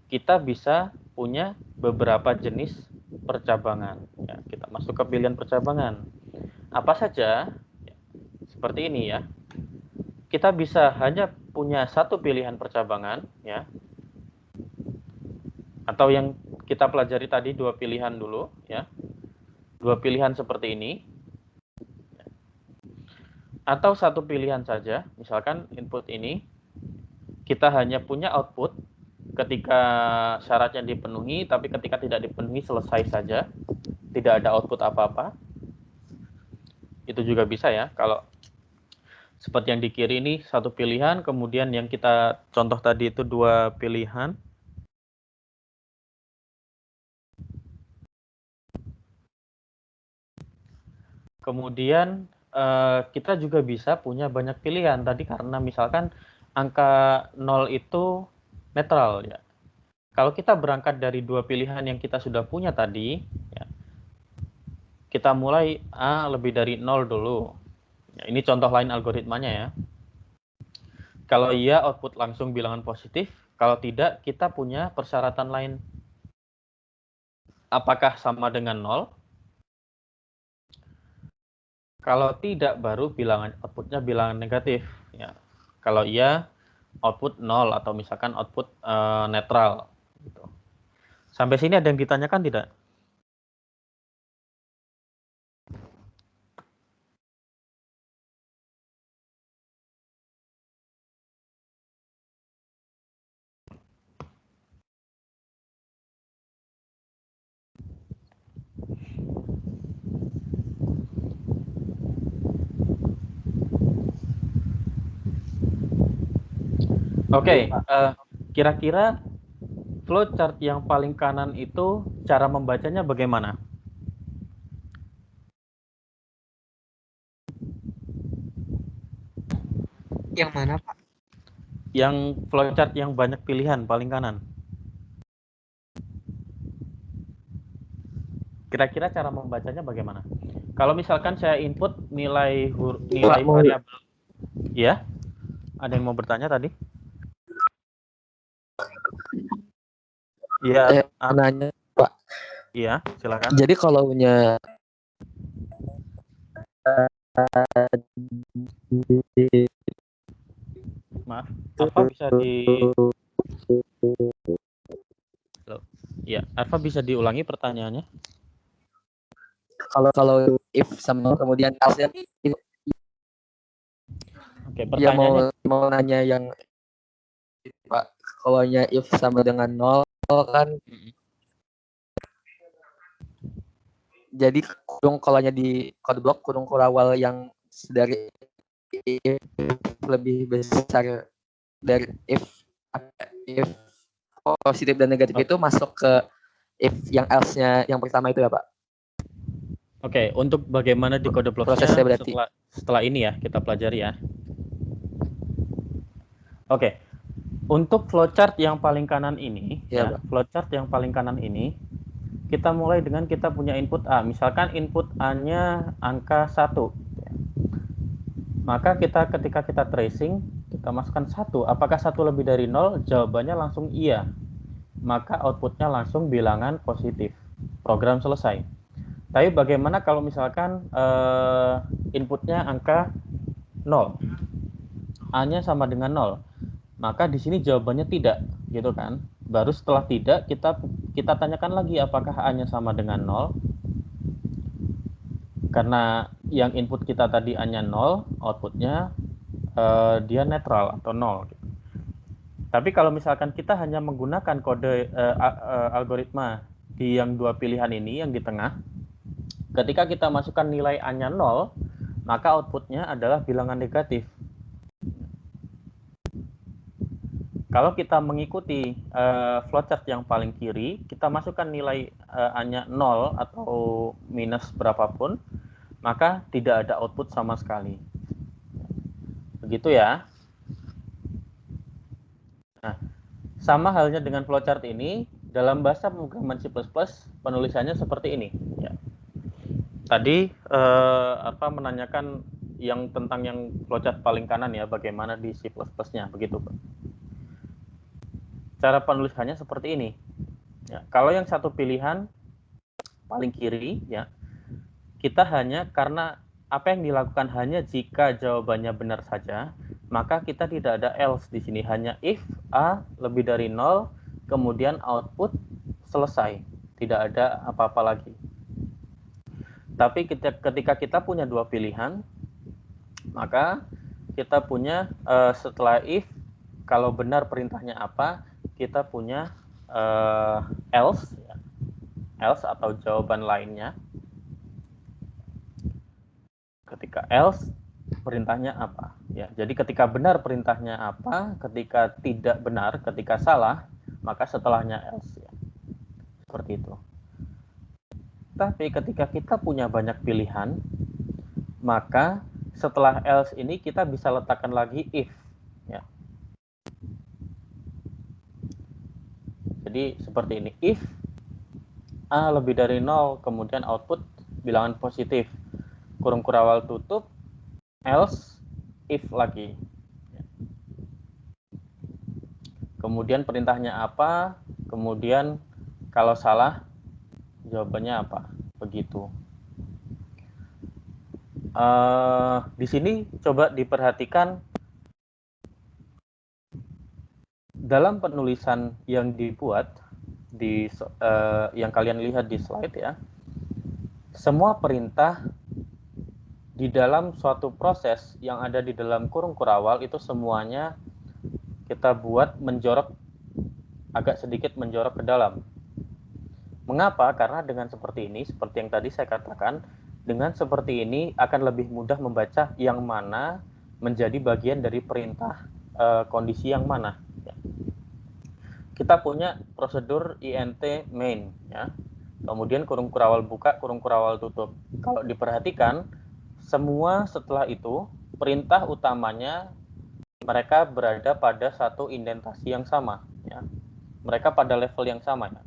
kita bisa punya beberapa jenis percabangan. Ya, kita masuk ke pilihan percabangan. Apa saja? Ya, seperti ini ya. Kita bisa hanya punya satu pilihan percabangan, ya. Atau yang kita pelajari tadi 2 pilihan dulu, ya. 2 pilihan seperti ini. Atau satu pilihan saja, misalkan input ini, kita hanya punya output ketika syaratnya dipenuhi, tapi ketika tidak dipenuhi selesai saja, tidak ada output apa-apa. Itu juga bisa ya, kalau seperti yang di kiri ini satu pilihan, kemudian yang kita contoh tadi itu dua pilihan. Kemudian kita juga bisa punya banyak pilihan tadi karena misalkan angka 0 itu netral ya. Kalau kita berangkat dari dua pilihan yang kita sudah punya tadi, ya, kita mulai lebih dari 0 dulu. Ya, ini contoh lain algoritmanya ya. Kalau iya, output langsung bilangan positif. Kalau tidak, kita punya persyaratan lain. Apakah sama dengan 0? Kalau tidak, baru outputnya bilangan negatif. Ya. Kalau iya, output 0 atau misalkan output netral. Gitu. Sampai sini ada yang ditanyakan tidak? Oke, kira-kira flowchart yang paling kanan itu cara membacanya bagaimana? Yang mana, Pak? Yang flowchart yang banyak pilihan paling kanan. Kira-kira cara membacanya bagaimana? Kalau misalkan saya input nilai variabel, ya? Ada yang mau bertanya tadi? Iya. Nanya, Pak. Iya, silakan. Jadi kalau punya maaf, apa bisa di Ya, Arfa bisa diulangi pertanyaannya? Kalau if sama kemudian else Oke, ya pertanyaannya mau nanya yang Pak, kalau if sama dengan 0 kan jadi kurung kolanya di code block kurung kurawal yang dari if lebih besar dari if positif dan negatif itu masuk ke if yang else-nya yang pertama itu ya Pak. Oke, untuk bagaimana di kode blocknya setelah ini ya kita pelajari ya. Oke, untuk flowchart yang paling kanan ini, flowchart yang paling kanan ini, kita mulai dengan kita punya input A. Misalkan input A-nya angka 1. Maka ketika kita tracing, kita masukkan 1. Apakah 1 lebih dari 0? Jawabannya langsung iya. Maka outputnya langsung bilangan positif. Program selesai. Tapi bagaimana kalau misalkan inputnya angka 0? A-nya sama dengan 0. Maka di sini jawabannya tidak, gitu kan? Baru setelah tidak kita tanyakan lagi apakah A-nya sama dengan 0. Karena yang input kita tadi A-nya 0, outputnya dia netral atau 0. Gitu. Tapi kalau misalkan kita hanya menggunakan kode algoritma di yang dua pilihan ini yang di tengah, ketika kita masukkan nilai A-nya 0, maka outputnya adalah bilangan negatif. Kalau kita mengikuti flowchart yang paling kiri, kita masukkan nilai A-nya 0 atau minus berapapun, maka tidak ada output sama sekali. Begitu ya. Nah, sama halnya dengan flowchart ini, dalam bahasa pemrograman C++, penulisannya seperti ini. Ya. Tadi menanyakan yang tentang yang flowchart paling kanan ya, bagaimana di C++-nya, begitu Pak. Cara penulisannya seperti ini. Ya, kalau yang satu pilihan paling kiri, ya, kita hanya karena apa yang dilakukan hanya jika jawabannya benar saja, maka kita tidak ada else di sini, hanya if A lebih dari 0, kemudian output selesai, tidak ada apa-apa lagi. Tapi ketika kita punya dua pilihan, maka kita punya setelah if, kalau benar perintahnya apa, kita punya else, ya. Else atau jawaban lainnya. Ketika else, perintahnya apa? Ya, jadi ketika benar perintahnya apa, ketika tidak benar, ketika salah, maka setelahnya else. Ya. Seperti itu. Tapi ketika kita punya banyak pilihan, maka setelah else ini kita bisa letakkan lagi if. Ya. Jadi seperti ini, if A lebih dari 0, kemudian output bilangan positif, kurung kurawal tutup, else, if lagi. Kemudian perintahnya apa, kemudian kalau salah, jawabannya apa, begitu. Di sini coba diperhatikan dalam penulisan yang dibuat, yang kalian lihat di slide ya, semua perintah di dalam suatu proses yang ada di dalam kurung kurawal itu semuanya kita buat menjorok, agak sedikit menjorok ke dalam. Mengapa? Karena dengan seperti ini, seperti yang tadi saya katakan, dengan seperti ini akan lebih mudah membaca yang mana menjadi bagian dari perintah kondisi yang mana. Kita punya prosedur int main, ya. Kemudian kurung kurawal buka, kurung kurawal tutup. Kalau diperhatikan, semua setelah itu perintah utamanya mereka berada pada satu indentasi yang sama, ya. Mereka pada level yang sama, ya.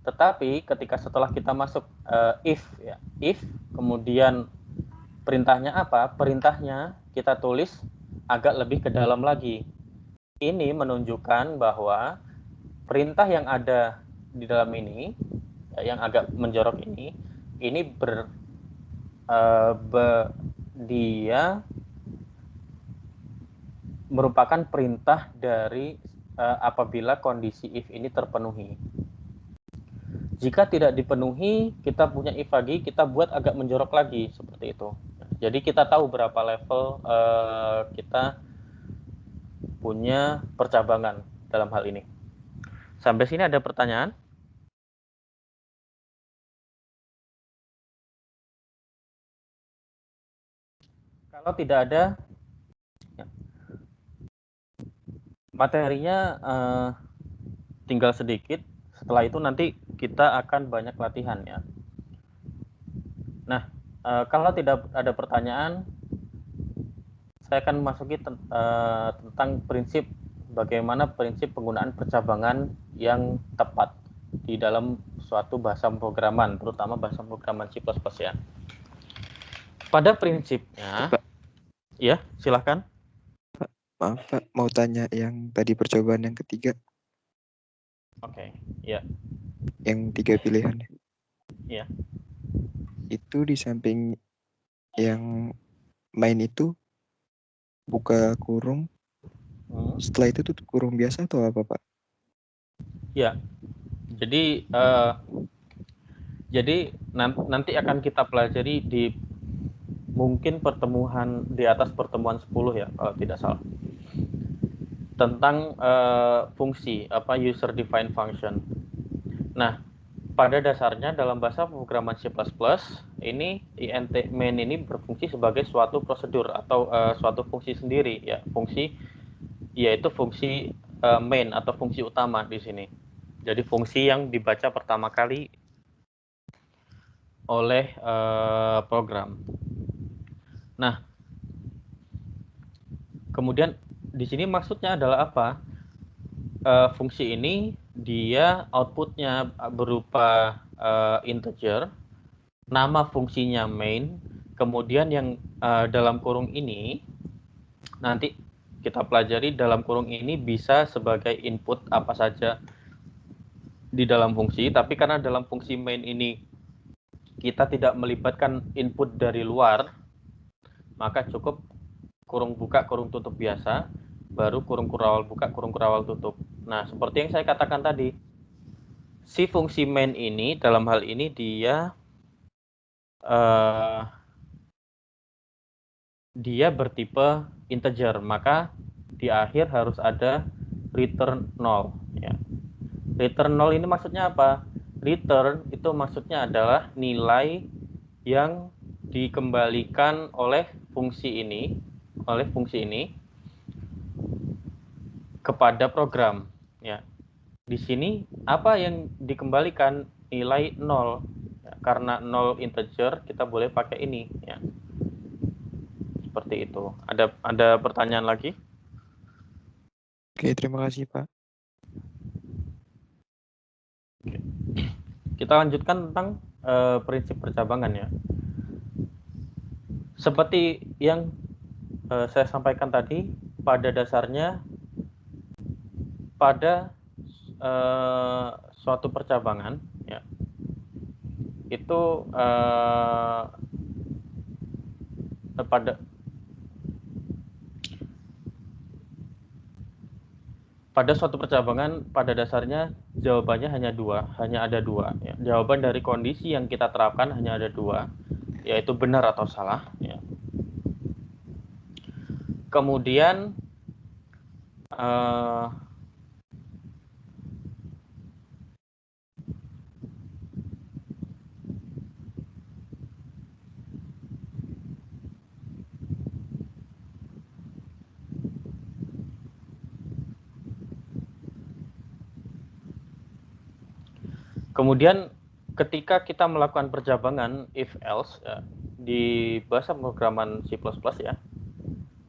Tetapi ketika setelah kita masuk if, ya, if, kemudian perintahnya apa? Perintahnya kita tulis agak lebih ke dalam lagi. Ini menunjukkan bahwa perintah yang ada di dalam ini, yang agak menjorok ini dia merupakan perintah dari apabila kondisi if ini terpenuhi. Jika tidak dipenuhi, kita punya if lagi, kita buat agak menjorok lagi, seperti itu. Jadi kita tahu berapa level kita punya percabangan dalam hal ini. Sampai sini ada pertanyaan? Kalau tidak ada, ya, materinya tinggal sedikit. Setelah itu nanti kita akan banyak latihan, ya. Nah, kalau tidak ada pertanyaan, saya akan masuki tentang prinsip, bagaimana prinsip penggunaan percabangan yang tepat di dalam suatu bahasa pemrograman, terutama bahasa pemrograman C++, ya. Pada prinsipnya, Pak. Ya, silahkan. Maaf Pak, mau tanya yang tadi percobaan yang ketiga. Oke, ya. Yang 3 pilihan. Ya. Itu di samping yang main itu buka kurung, setelah itu tutup kurung biasa atau apa Pak? Ya, jadi nanti akan kita pelajari di mungkin pertemuan di atas pertemuan 10 ya, kalau tidak salah, tentang fungsi user defined function. Nah, pada dasarnya dalam bahasa pemrograman C++, ini int main ini berfungsi sebagai suatu prosedur atau suatu fungsi sendiri, ya, fungsi yaitu fungsi main atau fungsi utama di sini. Jadi fungsi yang dibaca pertama kali oleh program. Nah, kemudian di sini maksudnya adalah apa? Fungsi ini dia outputnya berupa integer, nama fungsinya main, kemudian yang dalam kurung ini nanti kita pelajari, dalam kurung ini bisa sebagai input apa saja di dalam fungsi, tapi karena dalam fungsi main ini kita tidak melibatkan input dari luar, maka cukup kurung buka, kurung tutup biasa, baru kurung kurawal buka, kurung kurawal tutup. Nah, seperti yang saya katakan tadi, si fungsi main ini dalam hal ini dia bertipe integer, maka di akhir harus ada return 0. Ya. Return 0 ini maksudnya apa? return itu maksudnya adalah nilai yang dikembalikan oleh fungsi ini kepada program, ya. Di sini apa yang dikembalikan? Nilai 0. Ya, karena 0 integer, kita boleh pakai ini, ya. Seperti itu. Ada pertanyaan lagi? Oke, terima kasih, Pak. Oke. Kita lanjutkan tentang prinsip percabangan, ya. Seperti yang saya sampaikan tadi, pada dasarnya pada suatu percabangan, ya, itu pada suatu percabangan pada dasarnya jawabannya hanya ada dua. Ya. Jawaban dari kondisi yang kita terapkan hanya ada dua, yaitu benar atau salah. Ya. Kemudian ketika kita melakukan percabangan if else, ya, di bahasa pemrograman C++, ya,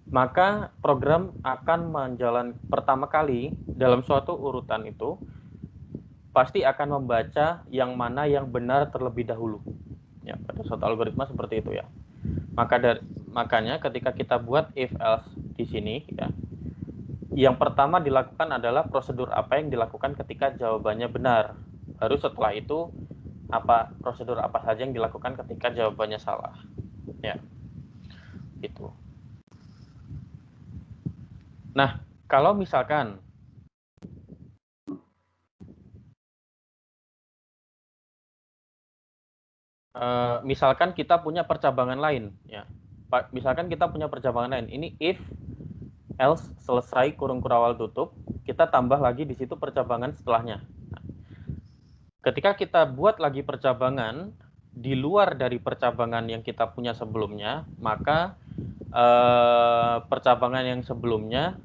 maka program akan menjalankan pertama kali dalam suatu urutan itu pasti akan membaca yang mana yang benar terlebih dahulu. Ya, pada suatu algoritma seperti itu, ya. Makanya ketika kita buat if else di sini, ya, yang pertama dilakukan adalah prosedur apa yang dilakukan ketika jawabannya benar. Baru setelah itu prosedur apa saja yang dilakukan ketika jawabannya salah. Ya. Gitu. Nah, kalau misalkan kita punya percabangan lain, ya. Misalkan kita punya percabangan lain. Ini if else selesai kurung kurawal tutup, kita tambah lagi di situ percabangan setelahnya. Ketika kita buat lagi percabangan di luar dari percabangan yang kita punya sebelumnya, maka percabangan yang sebelumnya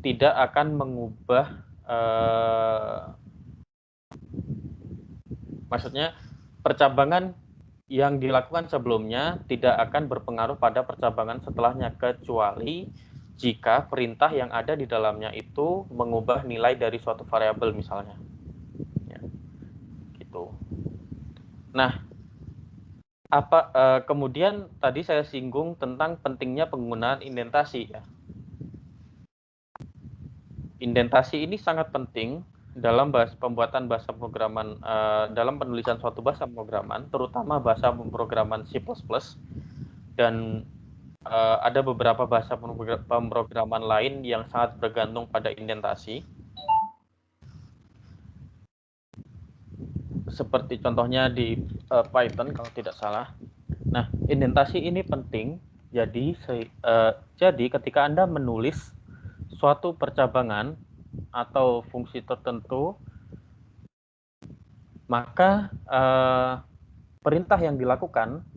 tidak akan mengubah, maksudnya percabangan yang dilakukan sebelumnya tidak akan berpengaruh pada percabangan setelahnya, kecuali jika perintah yang ada di dalamnya itu mengubah nilai dari suatu variabel misalnya. Nah, kemudian tadi saya singgung tentang pentingnya penggunaan indentasi, ya. Indentasi ini sangat penting dalam pembuatan bahasa pemrograman, dalam penulisan suatu bahasa pemrograman, terutama bahasa pemrograman C++, dan ada beberapa bahasa pemrograman lain yang sangat bergantung pada indentasi. Seperti contohnya di Python kalau tidak salah. Nah, indentasi ini penting. Jadi ketika Anda menulis suatu percabangan atau fungsi tertentu, maka perintah yang dilakukan,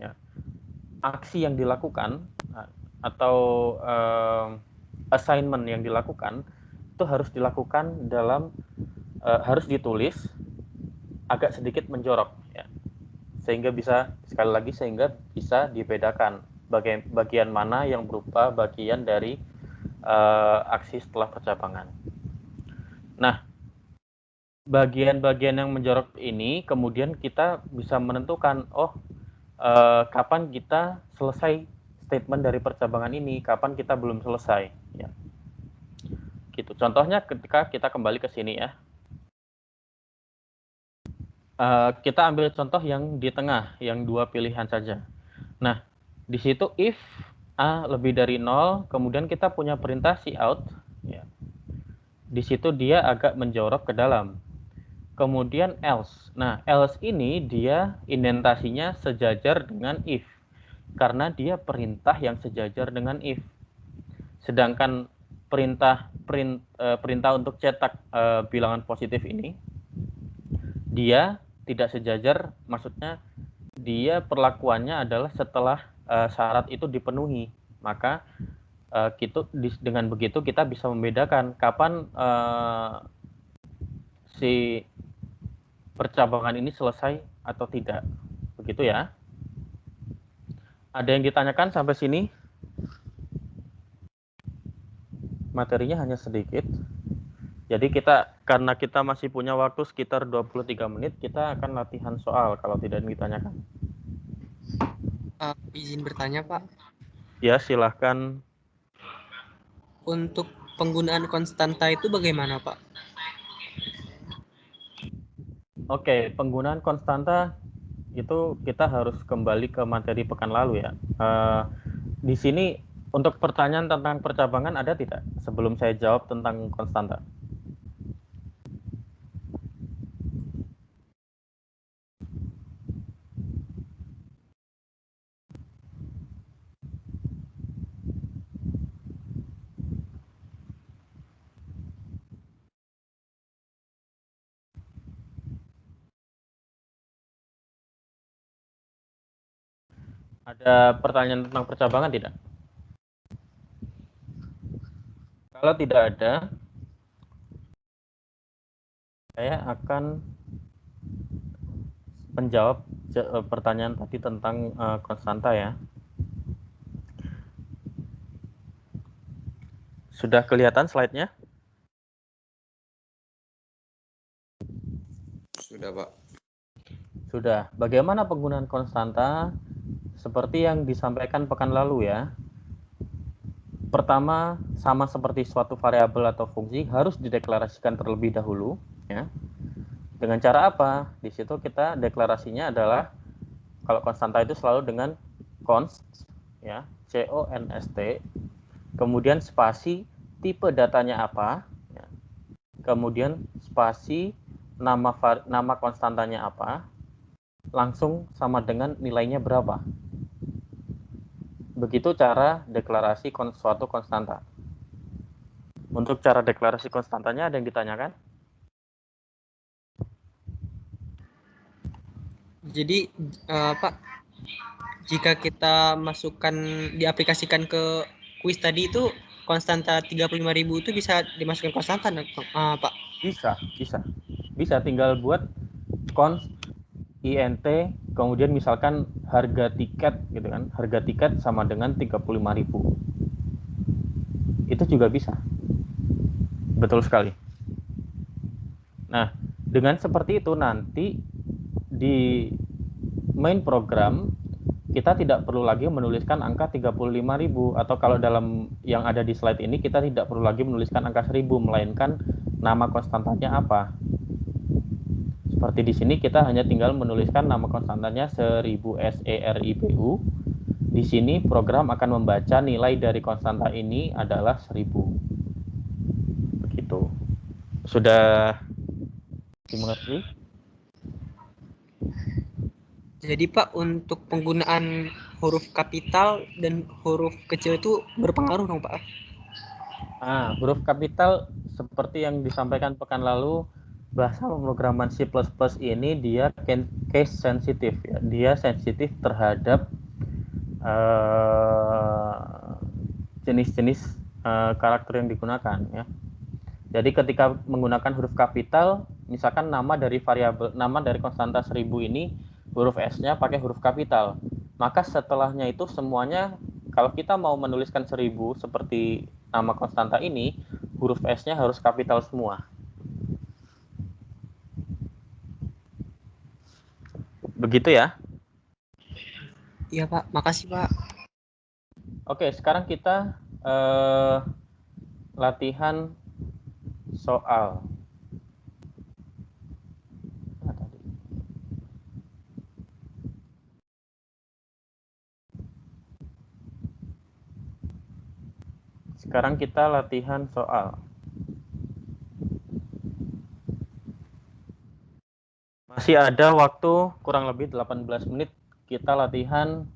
ya, aksi yang dilakukan atau assignment yang dilakukan itu harus dilakukan harus ditulis agak sedikit menjorok, ya. Sehingga bisa dibedakan bagian mana yang berupa bagian dari aksi setelah percabangan. Nah, bagian-bagian yang menjorok ini kemudian kita bisa menentukan, kapan kita selesai statement dari percabangan ini, kapan kita belum selesai, ya. Gitu. Contohnya ketika kita kembali ke sini, ya. Kita ambil contoh yang di tengah, yang dua pilihan saja. Nah, di situ if A lebih dari 0, kemudian kita punya perintah cout, ya. Di situ dia agak menjorok ke dalam. Kemudian else. Nah, else ini dia indentasinya sejajar dengan if, karena dia perintah yang sejajar dengan if. Sedangkan perintah untuk cetak bilangan positif ini dia tidak sejajar, maksudnya dia perlakuannya adalah setelah syarat itu dipenuhi. Maka dengan begitu kita bisa membedakan kapan si percabangan ini selesai atau tidak. Begitu ya. Ada yang ditanyakan sampai sini? Materinya hanya sedikit. Jadi karena kita masih punya waktu sekitar 23 menit, kita akan latihan soal kalau tidak ditanyakan. Izin bertanya, Pak. Ya, silahkan. Untuk penggunaan konstanta itu bagaimana, Pak? Oke, penggunaan konstanta itu kita harus kembali ke materi pekan lalu ya. Di sini untuk pertanyaan tentang percabangan ada tidak sebelum saya jawab tentang konstanta? Ada pertanyaan tentang percabangan tidak? Kalau tidak ada, saya akan menjawab pertanyaan tadi tentang konstanta ya. Sudah kelihatan slide-nya? Sudah, Pak. Sudah. Bagaimana penggunaan konstanta? Seperti yang disampaikan pekan lalu ya. Pertama, sama seperti suatu variabel atau fungsi harus dideklarasikan terlebih dahulu ya. Dengan cara apa? Di situ kita deklarasinya adalah kalau konstanta itu selalu dengan const ya, const, kemudian spasi tipe datanya apa ya. Kemudian spasi nama konstantanya apa, langsung sama dengan nilainya berapa. Begitu cara deklarasi suatu konstanta. Untuk cara deklarasi konstantanya ada yang ditanyakan? Jadi, Pak, jika kita masukkan, diaplikasikan ke kuis tadi itu, konstanta 35.000 itu bisa dimasukkan konstanta, Pak? Bisa tinggal buat const int, kemudian misalkan harga tiket gitu kan, harga tiket sama dengan 35.000. Itu juga bisa. Betul sekali. Nah, dengan seperti itu nanti di main program kita tidak perlu lagi menuliskan angka 35.000, atau kalau dalam yang ada di slide ini kita tidak perlu lagi menuliskan angka 1000, melainkan nama konstantanya apa. Seperti di sini kita hanya tinggal menuliskan nama konstantanya 1000 SERIBU. Di sini program akan membaca nilai dari konstanta ini adalah 1000. Begitu. Sudah dimengerti? Jadi Pak, untuk penggunaan huruf kapital dan huruf kecil itu berpengaruh dong Pak? Huruf kapital seperti yang disampaikan pekan lalu, bahasa pemrograman C++ ini dia case sensitif ya. Dia sensitif terhadap jenis-jenis karakter yang digunakan ya. Jadi ketika menggunakan huruf kapital, misalkan nama dari konstanta 1000 ini huruf S-nya pakai huruf kapital, maka setelahnya itu semuanya, kalau kita mau menuliskan 1000 seperti nama konstanta ini, huruf S-nya harus kapital semua. Begitu ya? Iya Pak, makasih Pak. Oke, sekarang kita latihan soal. Sekarang kita latihan soal. Masih ada waktu kurang lebih 18 menit kita latihan.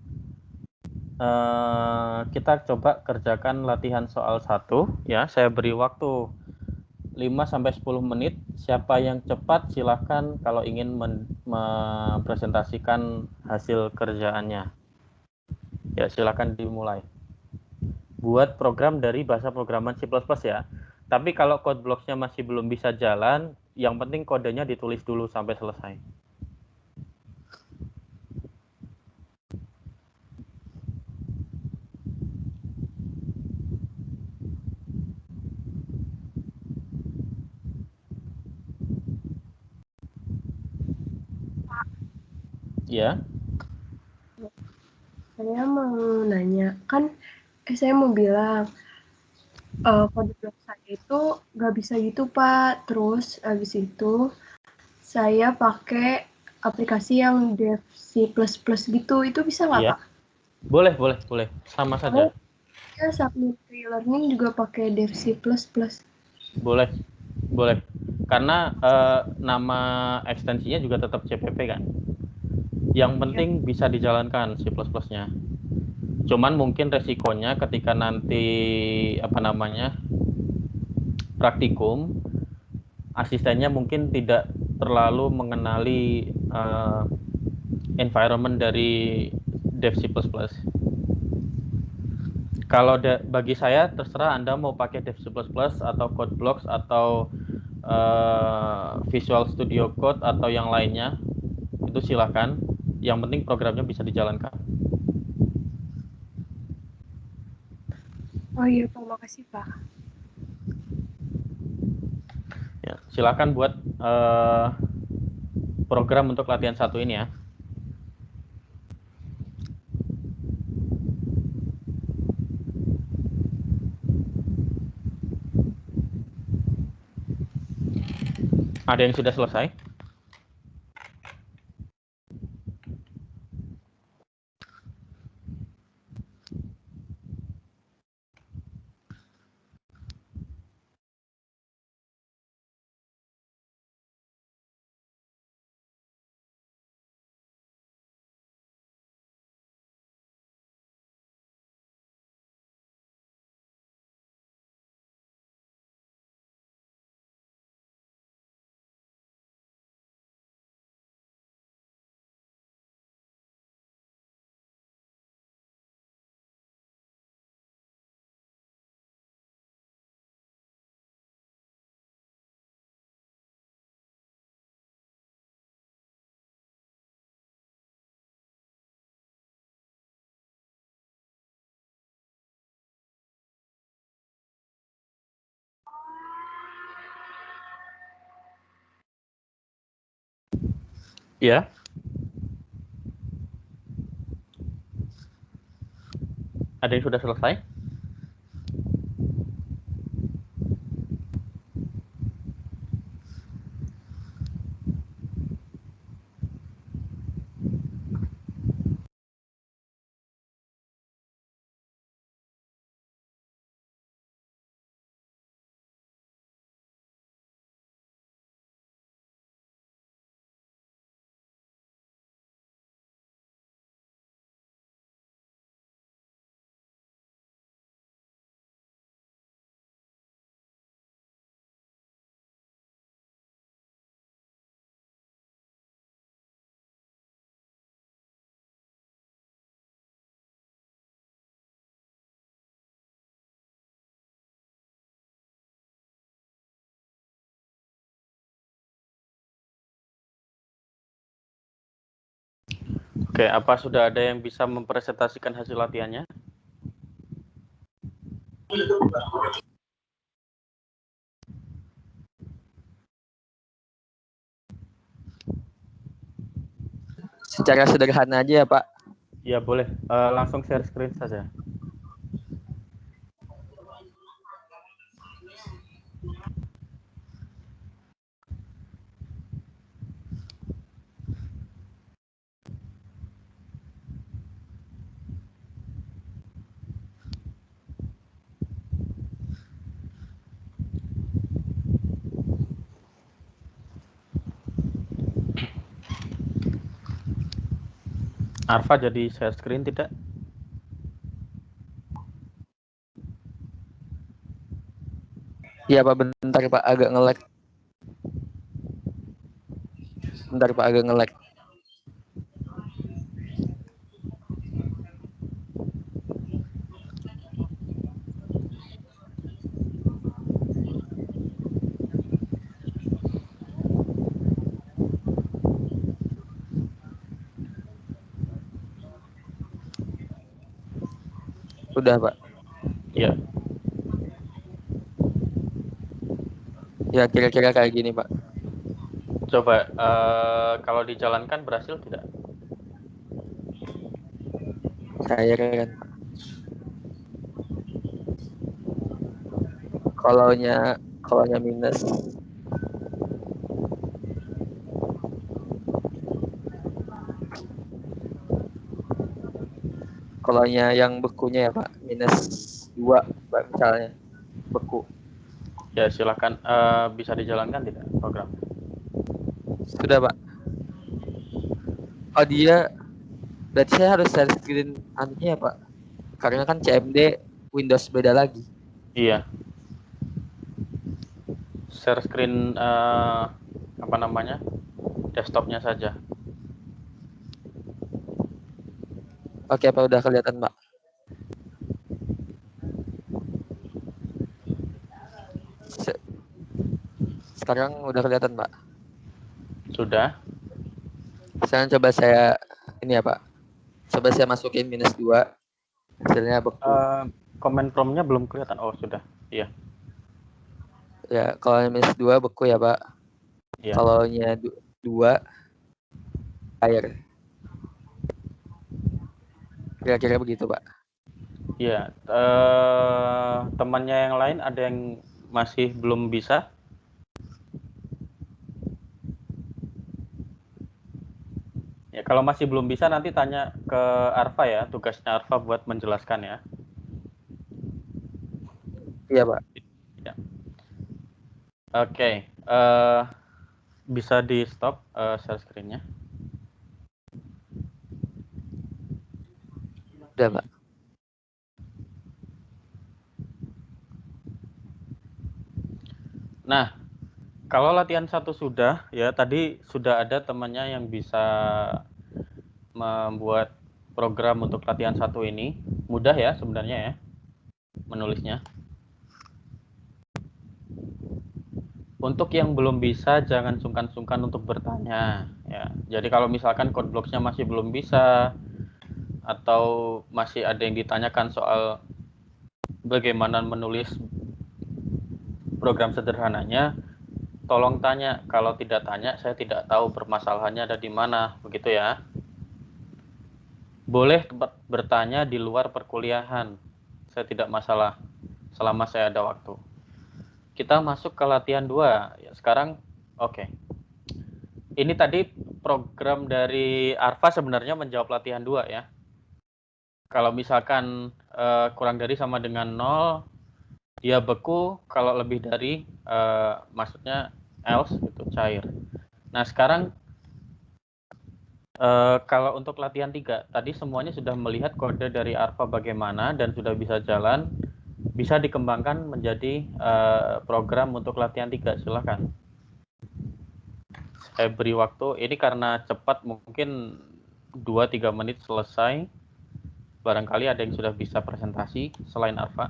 Kita coba kerjakan latihan soal 1 ya. Saya beri waktu 5-10 menit. Siapa yang cepat silahkan kalau ingin mempresentasikan hasil kerjaannya. Ya, silahkan dimulai. Buat program dari bahasa programan C++ ya. Tapi kalau code blocks-nya masih belum bisa jalan, yang penting kodenya ditulis dulu sampai selesai. Ya. Saya mau nanya, kan saya mau bilang kode blok saya itu nggak bisa gitu Pak. Terus habis itu saya pakai aplikasi yang dev C++ gitu, itu bisa nggak Iya. Pak? Boleh. Sama saja. Ya, submit e-learning juga pakai dev C++. Boleh. Karena nama ekstensinya juga tetap CPP kan. Yang penting bisa dijalankan C++-nya. Cuman mungkin resikonya ketika nanti praktikum, asistennya mungkin tidak terlalu mengenali environment dari dev C++. Kalau bagi saya terserah Anda mau pakai dev C++ atau CodeBlocks atau Visual Studio Code atau yang lainnya, itu silahkan. Yang penting programnya bisa dijalankan. Oh iya Pak, makasih Pak. Ya, silahkan buat program untuk latihan 1 ini ya. Ada yang sudah selesai? Ya. Ada yang sudah selesai? Oke, apa sudah ada yang bisa mempresentasikan hasil latihannya? Secara sederhana aja ya Pak. Ya boleh, langsung share screen saja. Arfa jadi share screen tidak? Iya Pak, bentar Pak, agak nge-lag. Bentar Pak, agak nge-lag. Udah Pak. Iya. Ya kira-kira kayak gini Pak. Coba kalau dijalankan berhasil tidak? Saya kan Pak. Kolonnya minus. Kolonnya yang bekunya ya Pak, minus 2 Pak misalnya. Beku. Ya silakan, bisa dijalankan tidak program? Sudah Pak. Oh dia, berarti saya harus share screen anunya ya Pak. Karena kan CMD Windows beda lagi. Iya. Share screen apa namanya? Desktopnya saja. Oke Pak, udah kelihatan Pak. Sekarang udah kelihatan Pak. Sudah. Sekarang coba saya ini ya Pak. Coba saya masukin minus 2. Hasilnya beku. Command prompt-nya belum kelihatan. Oh sudah. Iya. Ya, kalau minus 2 beku ya Pak. Iya. Kalau 2 air. Kira-kira begitu Pak. Iya. Temannya yang lain ada yang masih belum bisa? Ya, kalau masih belum bisa nanti tanya ke Arfa ya, tugasnya Arfa buat menjelaskan ya. Iya Pak. Ya. Oke, bisa di stop share screen-nya. Udah Pak. Nah, kalau latihan 1 sudah, ya tadi sudah ada temannya yang bisa membuat program untuk latihan 1 ini. Mudah ya sebenarnya ya, menulisnya. Untuk yang belum bisa, jangan sungkan-sungkan untuk bertanya. Ya, jadi kalau misalkan code blocks-nya masih belum bisa, atau masih ada yang ditanyakan soal bagaimana menulis program sederhananya, tolong tanya. Kalau tidak tanya, saya tidak tahu permasalahannya ada di mana, begitu ya. Boleh bertanya di luar perkuliahan, saya tidak masalah, selama saya ada waktu. Kita masuk ke latihan 2. Ya, sekarang, oke. Ini tadi program dari Arfa sebenarnya menjawab latihan 2 ya. Kalau misalkan kurang dari sama dengan 0, dia beku. Kalau lebih dari, maksudnya else, itu cair. Nah sekarang kalau untuk latihan 3, tadi semuanya sudah melihat kode dari Arfa bagaimana dan sudah bisa jalan. Bisa dikembangkan menjadi program untuk latihan 3, silakan. Saya beri waktu, ini karena cepat mungkin 2-3 menit selesai. Barangkali ada yang sudah bisa presentasi selain Arfa.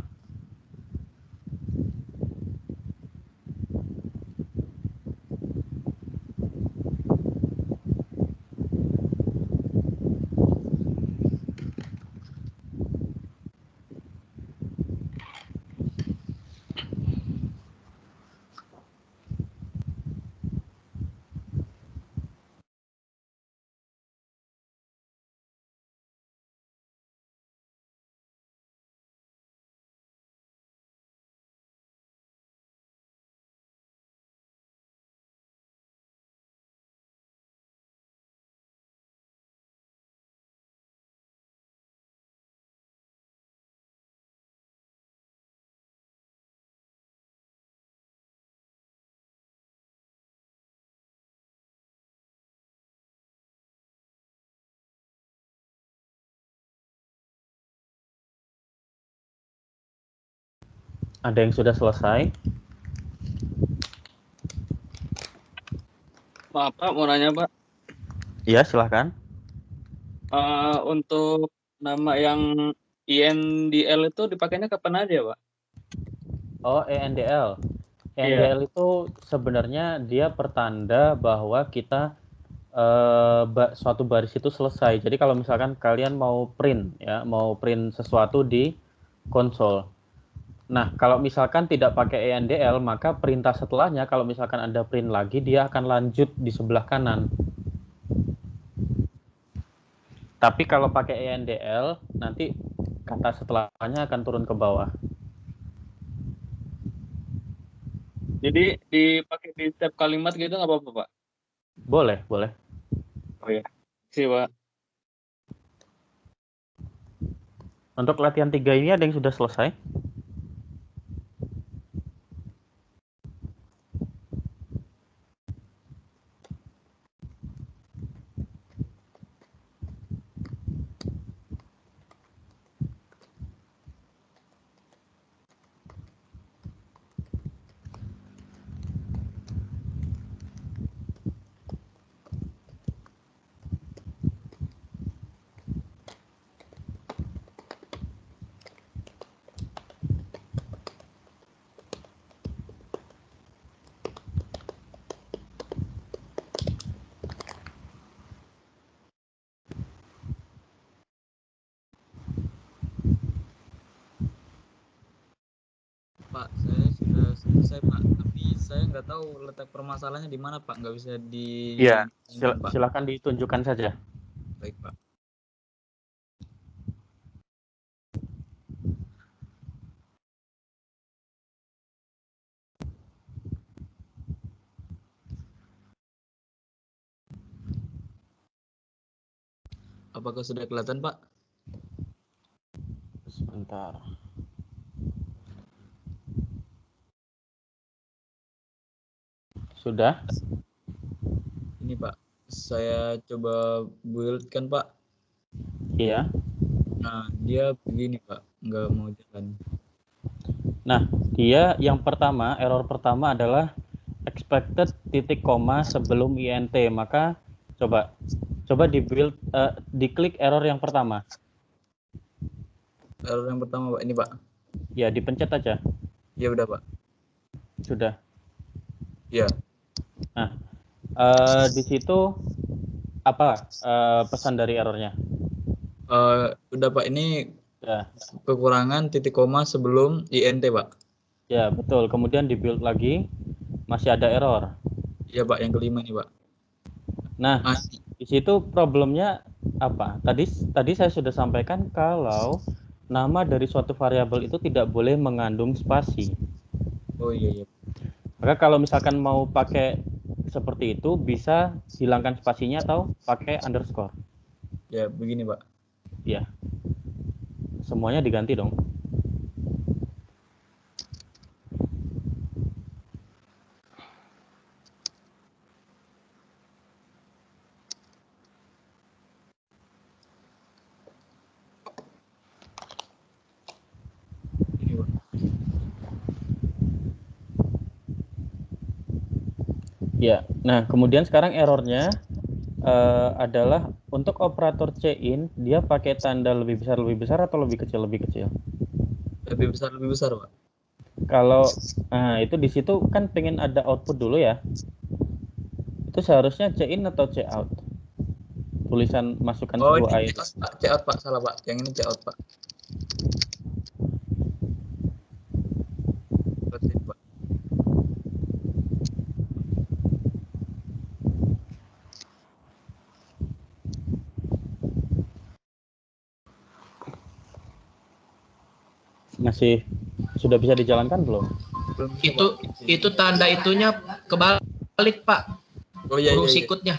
Ada yang sudah selesai? Maaf Pak, mau nanya Pak. Iya, silahkan. Untuk nama yang INDL itu dipakainya kapan aja Pak? Oh, ENDL. ENDL itu sebenarnya dia pertanda bahwa kita suatu baris itu selesai. Jadi kalau misalkan kalian mau print sesuatu di konsol. Nah, kalau misalkan tidak pakai ENDL, maka perintah setelahnya kalau misalkan Anda print lagi, dia akan lanjut di sebelah kanan. Tapi kalau pakai ENDL, nanti kata setelahnya akan turun ke bawah. Jadi dipakai di setiap kalimat gitu nggak apa-apa Pak? Boleh, boleh. Oh ya, sih Pak. Untuk latihan 3 ini ada yang sudah selesai? Pak, saya sudah selesai Pak, tapi saya nggak tahu letak permasalahannya di mana Pak, nggak bisa di. Iya, Pak. silakan ditunjukkan saja. Baik Pak. Apakah sudah kelihatan Pak? Sebentar. Sudah? Ini Pak, saya coba build kan Pak. Iya. Nah, dia begini Pak, nggak mau jalan. Nah, dia yang pertama, error pertama adalah expected titik koma sebelum INT. Maka coba diklik error yang pertama. Error yang pertama Pak, ini Pak. Ya, dipencet aja. Ya udah Pak. Sudah. Ya. Nah, di situ apa pesan dari errornya? Udah Pak, ini ya. Kekurangan titik koma sebelum INT Pak. Ya betul. Kemudian di build lagi masih ada error. Iya Pak, yang kelima nih Pak. Nah, di situ problemnya apa? Tadi saya sudah sampaikan kalau nama dari suatu variabel itu tidak boleh mengandung spasi. Oh iya. Maka kalau misalkan mau pakai seperti itu, bisa hilangkan spasinya atau pakai underscore. Ya, begini Pak. Ya. Semuanya diganti dong. Ya, nah kemudian sekarang errornya adalah untuk operator C-in dia pakai tanda lebih besar atau lebih kecil? Lebih besar Pak. Kalau itu di situ kan pengen ada output dulu ya. Itu seharusnya C-in atau C-out? Tulisan masukkan sebuah ayat. C-out Pak, salah Pak. Yang ini C-out Pak. Masih sudah bisa dijalankan belum? Itu tanda itunya kebalik Pak. Oh iya. Sikutnya.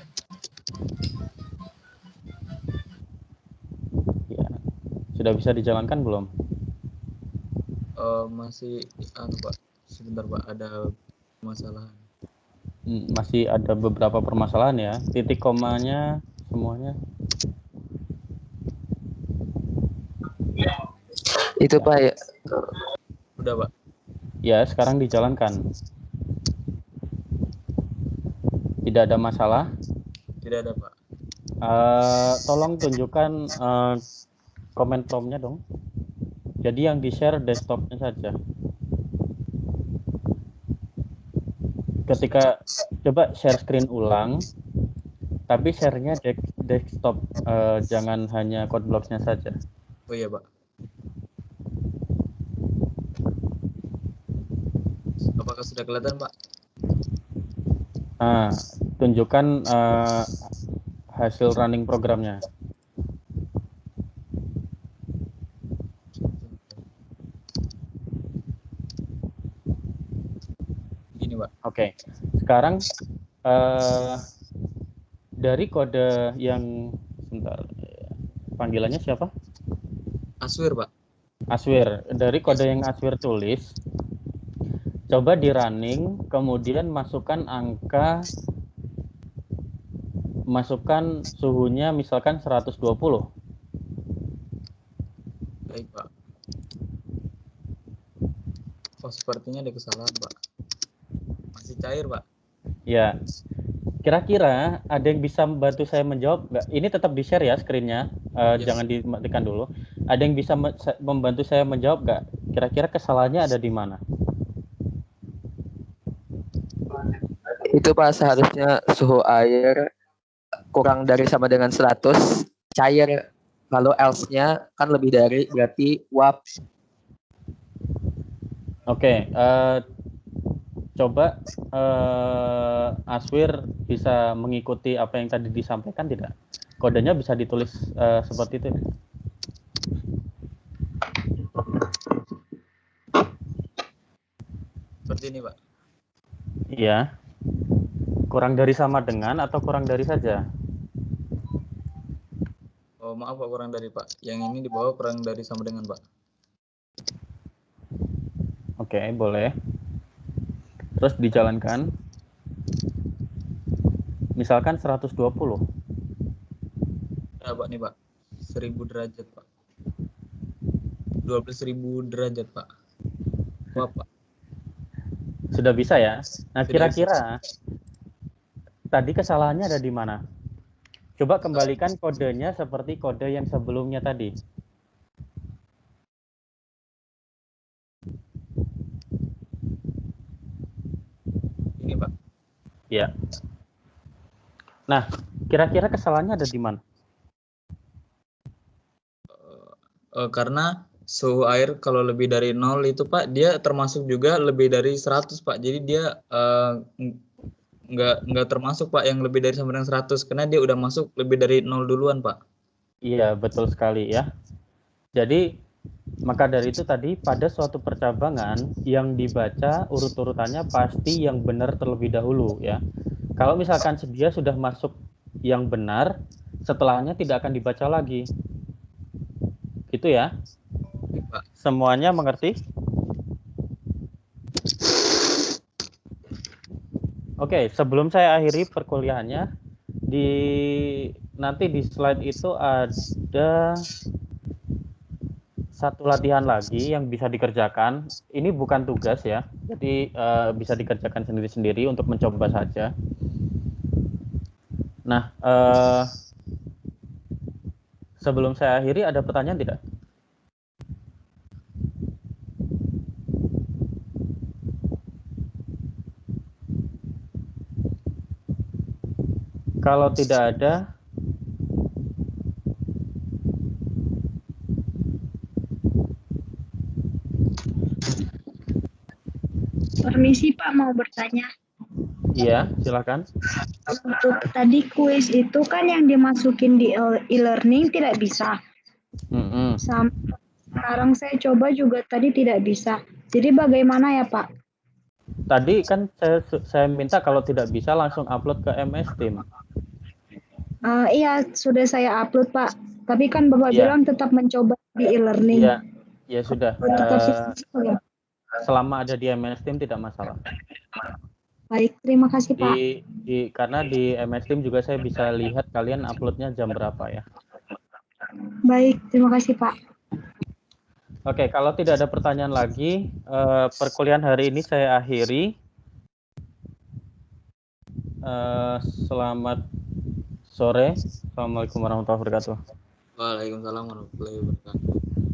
Ya. Sudah bisa dijalankan belum? Masih Pak. Sebentar Pak, ada permasalahan. Masih ada beberapa permasalahan ya. Titik komanya semuanya. Itu Pak ya. Udah Pak. Ya, sekarang dijalankan. Tidak ada masalah? Tidak ada, Pak. Tolong tunjukkan comment prompt-nya dong. Jadi yang di-share desktop-nya saja. Ketika coba share screen ulang, tapi share-nya desktop, jangan hanya code blocks-nya saja. Oh iya, Pak. Apakah sudah kelihatan, Pak? Tunjukkan hasil running programnya. Gini, Pak. Oke. Sekarang dari kode yang sebentar, panggilannya siapa? Aswir, Pak. Aswir. Dari kode yang Aswir tulis, coba di running, kemudian masukkan suhunya misalkan 120. Baik, Pak. Oh, sepertinya ada kesalahan, Pak. Masih cair, Pak. Ya. Kira-kira ada yang bisa membantu saya menjawab nggak? Ini tetap di-share ya screen-nya, jangan dimatikan dulu. Ada yang bisa membantu saya menjawab nggak? Kira-kira kesalahannya ada di mana? Itu Pak, seharusnya suhu air kurang dari sama dengan 100, cair. Kalau else-nya kan lebih dari, berarti uap. Oke, coba Aswir bisa mengikuti apa yang tadi disampaikan tidak? Kodenya bisa ditulis seperti itu. Seperti ini, Pak. Iya. Kurang dari sama dengan atau kurang dari saja? Oh, maaf, Pak, kurang dari, Pak. Yang ini di bawah kurang dari sama dengan, Pak. Oke, boleh. Terus dijalankan. Misalkan 120. Ya, Pak, nih, Pak. 1000 derajat, Pak. 12.000 derajat, Pak. Wah, Pak. Sudah bisa ya? Nah, Sudah kira-kira tadi kesalahannya ada di mana? Coba kembalikan kodenya seperti kode yang sebelumnya tadi. Ini, Pak. Ya. Nah, kira-kira kesalahannya ada di mana? Karena suhu air kalau lebih dari 0 itu, Pak, dia termasuk juga lebih dari 100, Pak. Jadi dia nggak termasuk, Pak, yang lebih dari sama dengan 100 karena dia udah masuk lebih dari 0 duluan, Pak. Iya, betul sekali ya. Jadi maka dari itu tadi pada suatu percabangan yang dibaca urut-urutannya pasti yang benar terlebih dahulu ya. Kalau misalkan dia sudah masuk yang benar, setelahnya tidak akan dibaca lagi. Gitu ya. Semuanya mengerti? Oke, sebelum saya akhiri perkuliahannya, nanti di slide itu ada satu latihan lagi yang bisa dikerjakan. Ini bukan tugas ya, jadi bisa dikerjakan sendiri-sendiri untuk mencoba saja. Nah, sebelum saya akhiri, ada pertanyaan tidak? Kalau tidak ada, permisi Pak, mau bertanya. iya, silakan. Untuk tadi kuis itu kan yang dimasukin di e-learning tidak bisa. Sekarang saya coba juga tadi tidak bisa. Jadi bagaimana ya Pak? Tadi kan saya minta kalau tidak bisa langsung upload ke MS Team. Iya, sudah saya upload Pak. Tapi kan Bapak bilang tetap mencoba di e-learning. Iya, ya sudah. Ya. Selama ada di MS Team tidak masalah. Baik, terima kasih Pak. Karena di MS Team juga saya bisa lihat kalian uploadnya jam berapa ya. Baik, terima kasih Pak. Oke, kalau tidak ada pertanyaan lagi, perkuliahan hari ini saya akhiri. Selamat sore. Assalamualaikum warahmatullahi wabarakatuh. Waalaikumsalam warahmatullahi wabarakatuh.